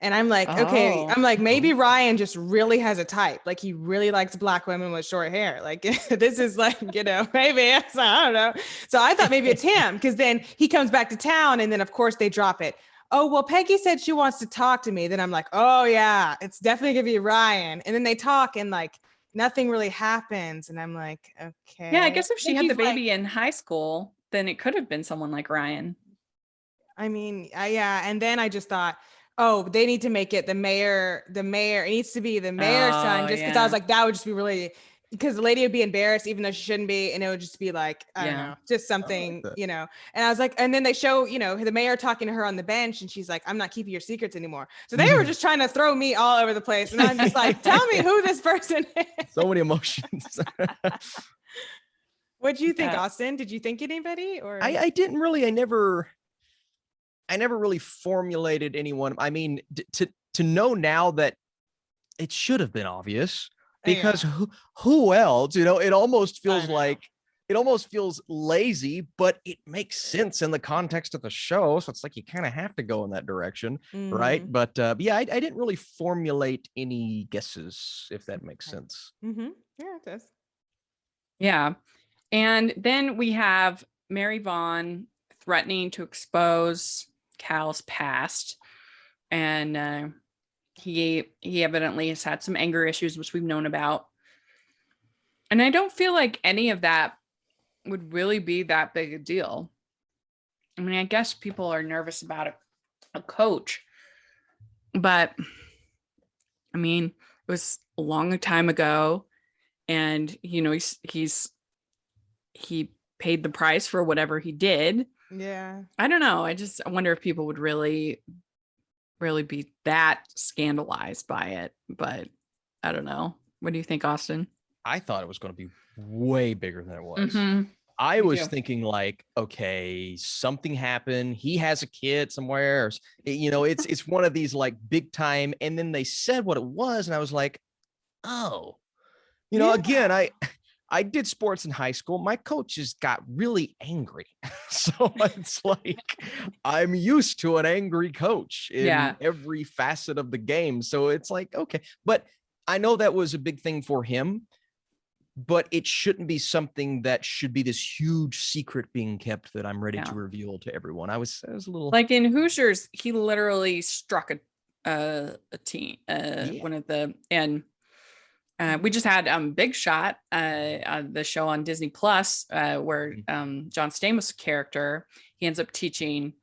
and I'm like, okay, I'm like, maybe Ryan just really has a type. Like he really likes black women with short hair. Like this is like, maybe I don't know. So I thought maybe it's him because then he comes back to town, and then of course they drop it. Oh, well, Peggy said she wants to talk to me. Then I'm like, oh yeah, it's definitely gonna be Ryan. And then they talk and like nothing really happens. And I'm like, okay. Yeah, I guess if she had the baby in high school, then it could have been someone like Ryan. I mean, yeah. And then I just thought, oh, they need to make it the mayor. It needs to be the mayor's son, just because I was like, that would just be really, because the lady would be embarrassed, even though she shouldn't be. And it would just be like, I don't know, just something, And I was like, and then they show, the mayor talking to her on the bench and she's like, I'm not keeping your secrets anymore. So they were just trying to throw me all over the place. And I'm just like, tell me who this person is. So many emotions. What do you think, Austin? Did you think anybody or? I didn't really, I never really formulated anyone. I mean, to know now that it should have been obvious. Because who else, it almost feels lazy, but it makes sense in the context of the show. So it's like, you kind of have to go in that direction. Right. But yeah, I didn't really formulate any guesses, if that makes sense. Mm-hmm. Yeah, it does. Yeah. And then we have Mary Vaughn threatening to expose Cal's past. and he evidently has had some anger issues, which we've known about. And I don't feel like any of that would really be that big a deal. I mean, I guess people are nervous about a coach, but I mean, it was a long time ago, and you know, he paid the price for whatever he did. Yeah. I don't know. I wonder if people would really be that scandalized by it, but I don't know. What do you think, Austin? I thought it was going to be way bigger than it was. Mm-hmm. I was thinking like, okay, something happened. He has a kid somewhere. Or, you know, it's one of these like big time. And then they said what it was. And I was like, oh, you know, again, I did sports in high school. My coaches got really angry. So it's like, I'm used to an angry coach in every facet of the game. So it's like, okay, but I know that was a big thing for him, but it shouldn't be something that should be this huge secret being kept that I'm ready to reveal to everyone. I was a little like in Hoosiers, he literally struck a team, one of the, and we just had Big Shot, the show on Disney Plus, where John Stamos' character, he ends up teaching.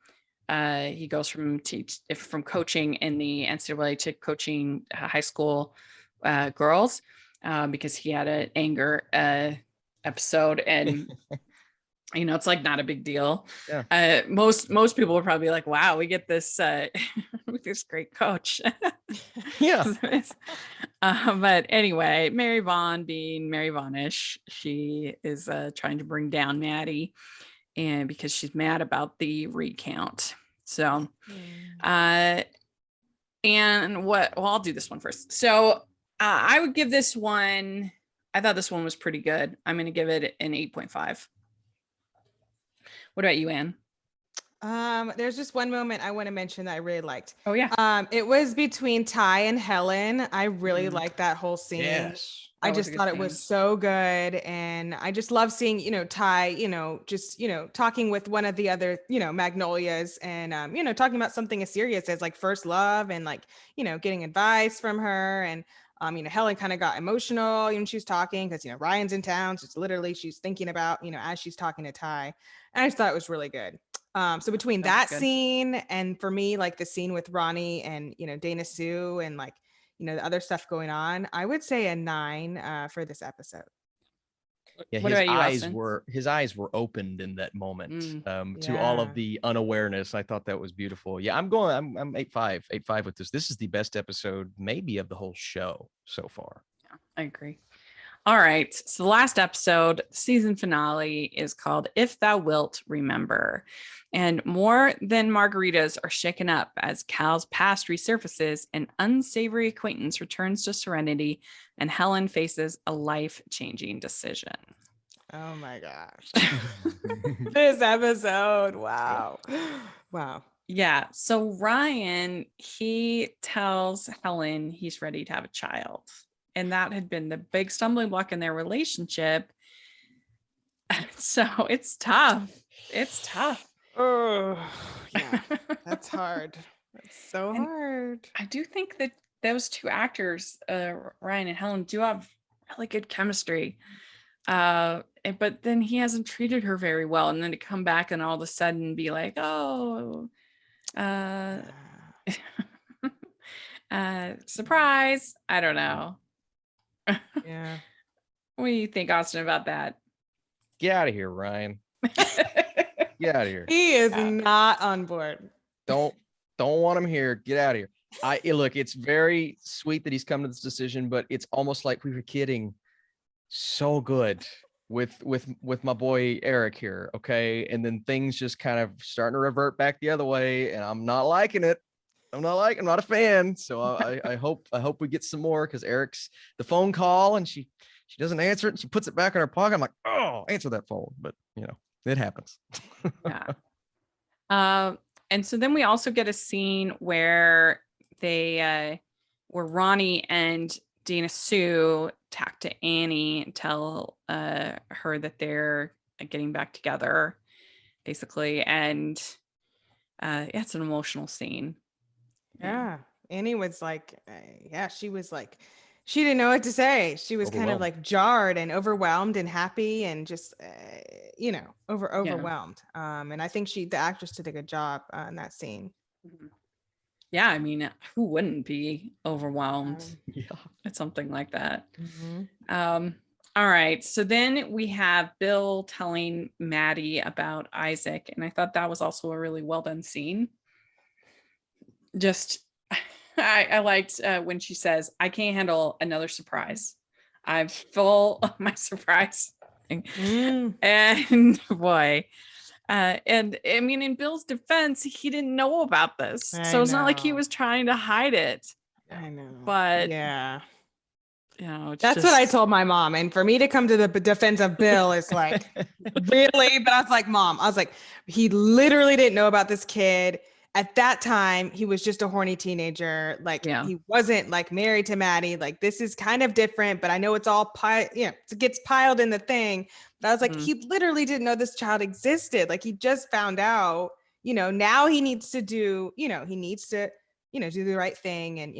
He goes from coaching in the NCAA to coaching high school girls, because he had an anger episode, and you know, it's like not a big deal. Yeah. Most people would probably be like, wow, we get this with this great coach. Yeah. But anyway, Mary Vaughn, being Mary Vaughnish, she is trying to bring down Maddie, and because she's mad about the recount. So and I'll do this one first. So I would give this one, I thought this one was pretty good. I'm going to give it an 8.5. What about you, Anne? There's just one moment I want to mention that I really liked. Oh yeah. It was between Ty and Helen. I really liked that whole scene. Yes. I just thought it was so good. And I just love seeing, you know, Ty, you know, just, you know, talking with one of the other, you know, Magnolias, and, you know, talking about something as serious as like first love, and like, you know, getting advice from her. And, you know, Helen kind of got emotional, you know, she was talking because, you know, Ryan's in town. So it's literally, she's thinking about, you know, as she's talking to Ty. And I just thought it was really good. So between that scene and for me, like the scene with Ronnie and, you know, Dana Sue and like, you know, the other stuff going on, I would say a 9 for this episode. Yeah, what about you, his eyes were opened in that moment to all of the unawareness. I thought that was beautiful. Yeah, I'm 8.5 with this. This is the best episode maybe of the whole show so far. Yeah, I agree. All right. So the last episode, season finale, is called If Thou Wilt Remember. And more than margaritas are shaken up as Cal's past resurfaces, an unsavory acquaintance returns to Serenity, and Helen faces a life-changing decision. Oh my gosh. This episode. Wow. Wow. Yeah. So Ryan, he tells Helen he's ready to have a child. And that had been the big stumbling block in their relationship. So it's tough. It's tough. Oh, yeah. That's hard. That's so hard. I do think that those two actors, Ryan and Helen, do have really good chemistry. But then he hasn't treated her very well. And then to come back and all of a sudden be like, oh, surprise. I don't know. Yeah. What do you think, Austin, about that? Get out of here, Ryan. Get out of here. He is not on board. Don't want him here. Get out of here. Look, it's very sweet that he's come to this decision, but it's almost like we were kidding so good with my boy Eric here. Okay. And then things just kind of starting to revert back the other way, and I'm not liking it. I'm not a fan. So I hope we get some more, because Eric's the phone call and she doesn't answer it and she puts it back in her pocket. I'm like, oh, answer that phone. But you know, it happens. Yeah. And so then we also get a scene where where Ronnie and Dana Sue talk to Annie and tell her that they're getting back together, basically. And it's an emotional scene. Yeah. Annie was like, she was like, she didn't know what to say. She was kind of like jarred and overwhelmed and happy and just, overwhelmed. And I think the actress did a good job in that scene. Yeah, I mean, who wouldn't be overwhelmed at something like that? All right, so then we have Bill telling Maddie about Isaac, and I thought that was also a really well done scene. Just, I liked when she says, "I can't handle another surprise. I'm full of my surprise." And boy, and I mean, in Bill's defense, he didn't know about this, so it's not like he was trying to hide it. I know, but that's what I told my mom. And for me to come to the defense of Bill is like, really? But I was like, Mom, he literally didn't know about this kid. At that time, he was just a horny teenager. Like, he wasn't like married to Maddie. Like, this is kind of different, but I know it's all it gets piled in the thing. But I was like, he literally didn't know this child existed. Like, he just found out, now he needs to do, do the right thing and,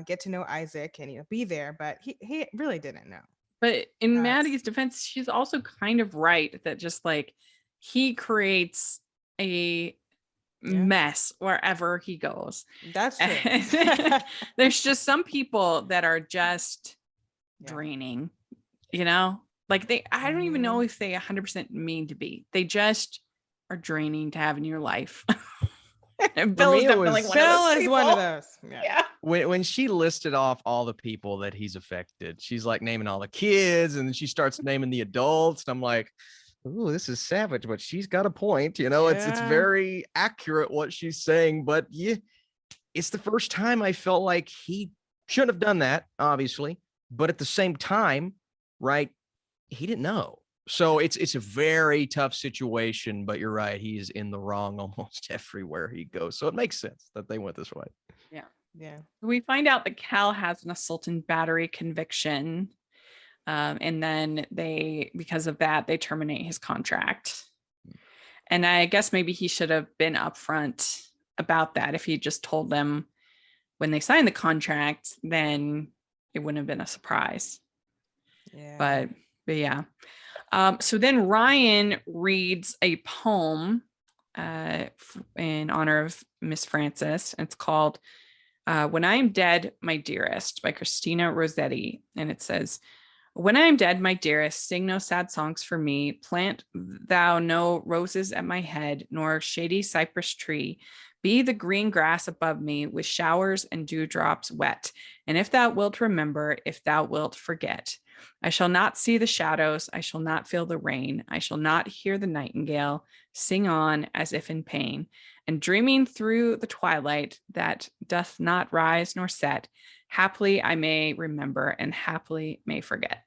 get to know Isaac and, be there. But he really didn't know. But in Maddie's defense, she's also kind of right that just like he creates a mess wherever he goes. That's true. There's just some people that are just draining, like I don't even know if they 100% mean to be. They just are draining to have in your life. And Bill is definitely one of those. Yeah. When she listed off all the people that he's affected, she's like naming all the kids, and then she starts naming the adults. And I'm like, ooh, this is savage, but she's got a point. It's very accurate what she's saying. But it's the first time I felt like he shouldn't have done that, obviously. But at the same time, right, he didn't know. So it's a very tough situation, but you're right. He's in the wrong almost everywhere he goes. So it makes sense that they went this way. Yeah. Yeah. We find out that Cal has an assault and battery conviction. And then because of that, they terminate his contract. And I guess maybe he should have been upfront about that. If he just told them when they signed the contract, then it wouldn't have been a surprise. Yeah. But yeah. So then Ryan reads a poem in honor of Miss Frances. It's called When I Am Dead, My Dearest by Christina Rossetti. And it says, "When I am dead, my dearest, sing no sad songs for me. Plant thou no roses at my head, nor shady cypress tree. Be the green grass above me with showers and dewdrops wet. And if thou wilt remember, if thou wilt forget, I shall not see the shadows, I shall not feel the rain, I shall not hear the nightingale sing on as if in pain. And dreaming through the twilight that doth not rise nor set, happily I may remember and happily may forget."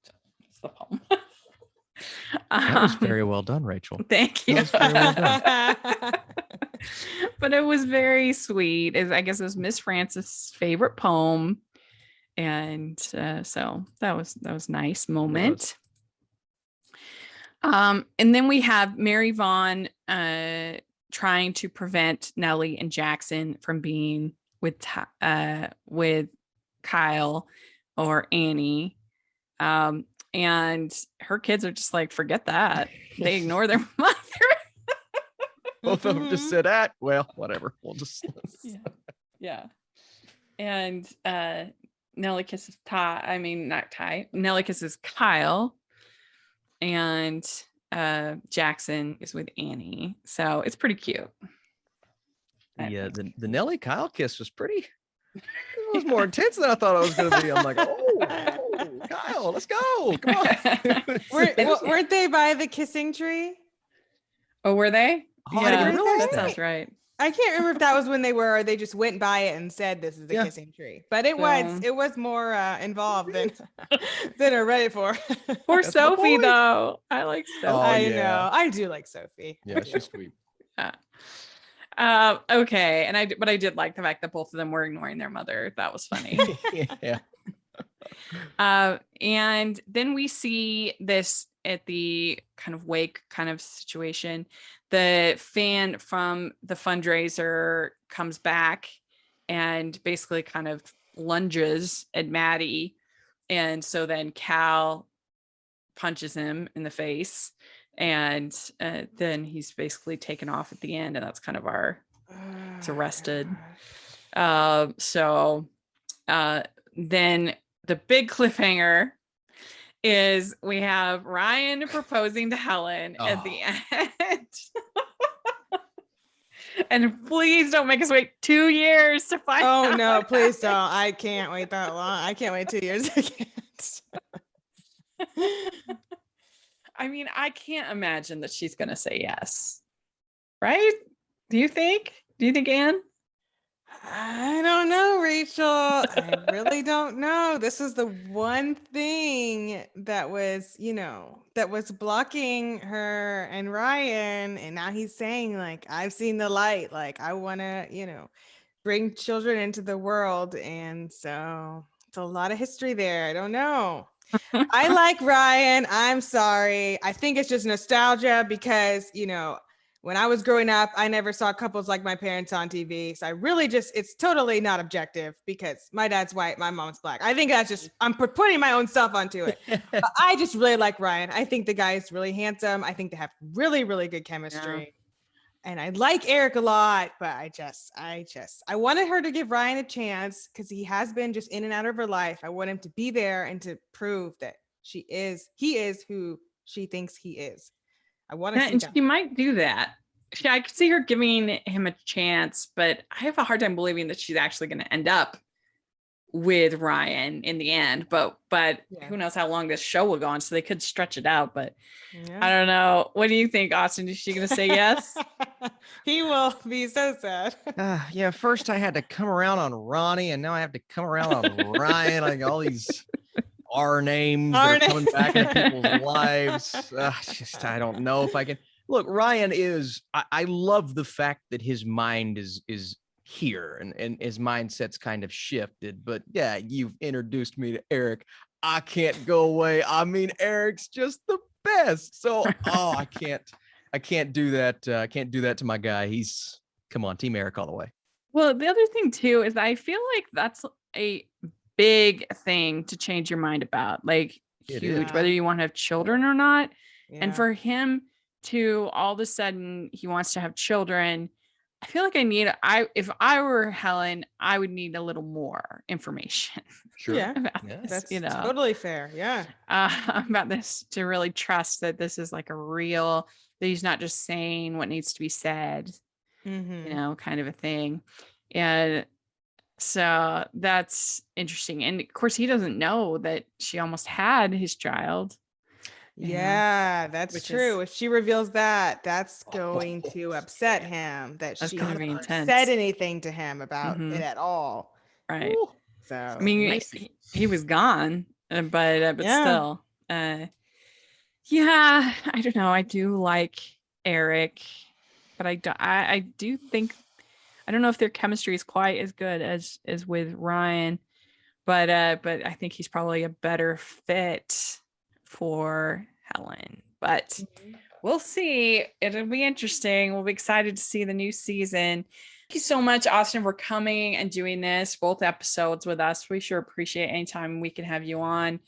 So that's the poem. That was very well done, Rachel. Thank you. That was very well done. But it was very sweet. I guess it was Miss Frances' favorite poem. And so that was nice moment. And then we have Mary Vaughn trying to prevent Nellie and Jackson from being with Kyle or Annie. And her kids are just like, forget that. They ignore their mother. Both of them just said, well, whatever. We'll just. Yeah. And Nellie kisses Nellie kisses Kyle, and Jackson is with Annie. So it's pretty cute. The Nellie Kyle kiss was pretty. It was more intense than I thought it was going to be. I'm like, oh, Kyle, let's go. Come on. Weren't they by the kissing tree? Oh, were they? Oh, I didn't realize that sounds right. I can't remember if that was when they were, or they just went by it and said, "This is the kissing tree." But it was more involved than are ready for. Poor Sophie, though. I like Sophie. I know. I do like Sophie. Yeah, she's sweet. Okay, and I did like the fact that both of them were ignoring their mother. That was funny. Yeah. And then we see this at the kind of wake kind of situation. The fan from the fundraiser comes back and basically kind of lunges at Maddie. And so then Cal punches him in the face, and then he's basically taken off at the end, and that's kind of he's arrested. So then the big cliffhanger is we have Ryan proposing to Helen at the end. And please don't make us wait 2 years to find out. Oh no, please don't. I can't wait that long. I can't wait 2 years. I can't. I mean, I can't imagine that she's gonna say yes. Right? Do you think, Anne? I don't know, Rachel. I really don't know. This is the one thing that was, that was blocking her and Ryan. And now he's saying, like, I've seen the light. Like, I want to, bring children into the world. And so it's a lot of history there. I don't know. I like Ryan. I'm sorry. I think it's just nostalgia because, when I was growing up, I never saw couples like my parents on TV. So I really it's totally not objective because my dad's white, my mom's black. I think that's just, I'm putting my own self onto it. But I just really like Ryan. I think the guy is really handsome. I think they have really, really good chemistry. Yeah. And I like Eric a lot, but I wanted her to give Ryan a chance because he has been just in and out of her life. I want him to be there and to prove that he is who she thinks he is. I want to see and she might do that. I could see her giving him a chance, but I have a hard time believing that she's actually going to end up with Ryan in the end. But who knows how long this show will go on, so they could stretch it out. But I don't know. What do you think, Austin? Is she going to say yes? He will be so sad. Yeah, first I had to come around on Ronnie, and now I have to come around on Ryan. Like all these R names that are coming back into people's lives. I don't know if I can. Look, Ryan is, I love the fact that his mind is here and his mindset's kind of shifted. But yeah, you've introduced me to Eric. I can't go away. I mean, Eric's just the best. So, I can't do that. I can't do that to my guy. Come on, Team Eric all the way. Well, the other thing too, is I feel like that's a big thing to change your mind about, like huge, whether you want to have children or not. Yeah. And for him to all of a sudden he wants to have children, I feel like if I were Helen, I would need a little more information. Sure. Yeah. About this, that's totally fair. Yeah. About this, to really trust that this is like a real, that he's not just saying what needs to be said, kind of a thing. And so that's interesting. And of course, he doesn't know that she almost had his child. Yeah, that's true. If she reveals that, that's going to upset him that she hasn't said anything to him about it at all. Right. Ooh. So I mean, he was gone, but still, I don't know. I do like Eric, but I do think, I don't know if their chemistry is quite as good as with Ryan, but I think he's probably a better fit for Helen. But we'll see. It'll be interesting. We'll be excited to see the new season. Thank you so much, Austin, for coming and doing this, both episodes with us. We sure appreciate any time we can have you on.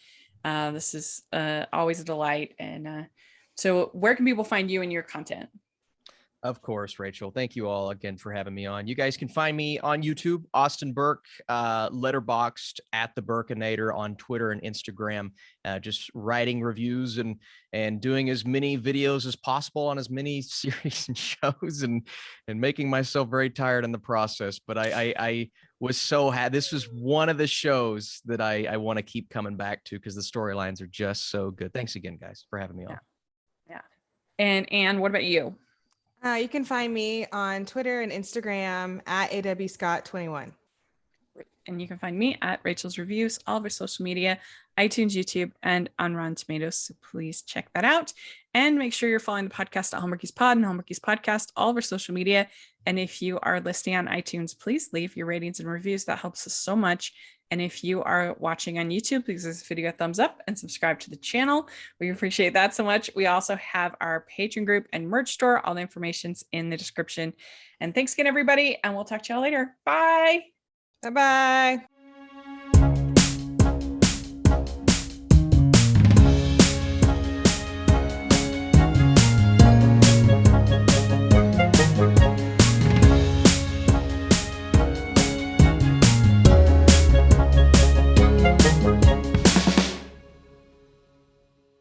This is always a delight. And so where can people find you and your content? Of course, Rachel. Thank you all again for having me on. You guys can find me on YouTube, Austin Burke, letterboxed at the Burkinator on Twitter and Instagram, just writing reviews and doing as many videos as possible on as many series and shows and making myself very tired in the process. But I was so happy. This was one of the shows that I want to keep coming back to because the storylines are just so good. Thanks again, guys, for having me on. Yeah. And Anne, what about you? You can find me on Twitter and Instagram at awscott21. And you can find me at Rachel's Reviews, all of our social media, iTunes, YouTube, and on Rotten Tomatoes. So please check that out. And make sure you're following the podcast at Hallmarkies Pod and Hallmarkies Podcast, all of our social media. And if you are listening on iTunes, please leave your ratings and reviews. That helps us so much. And if you are watching on YouTube, please give this video a thumbs up and subscribe to the channel. We appreciate that so much. We also have our Patreon group and merch store. All the information's in the description. And thanks again, everybody. And we'll talk to y'all later. Bye. Bye-bye.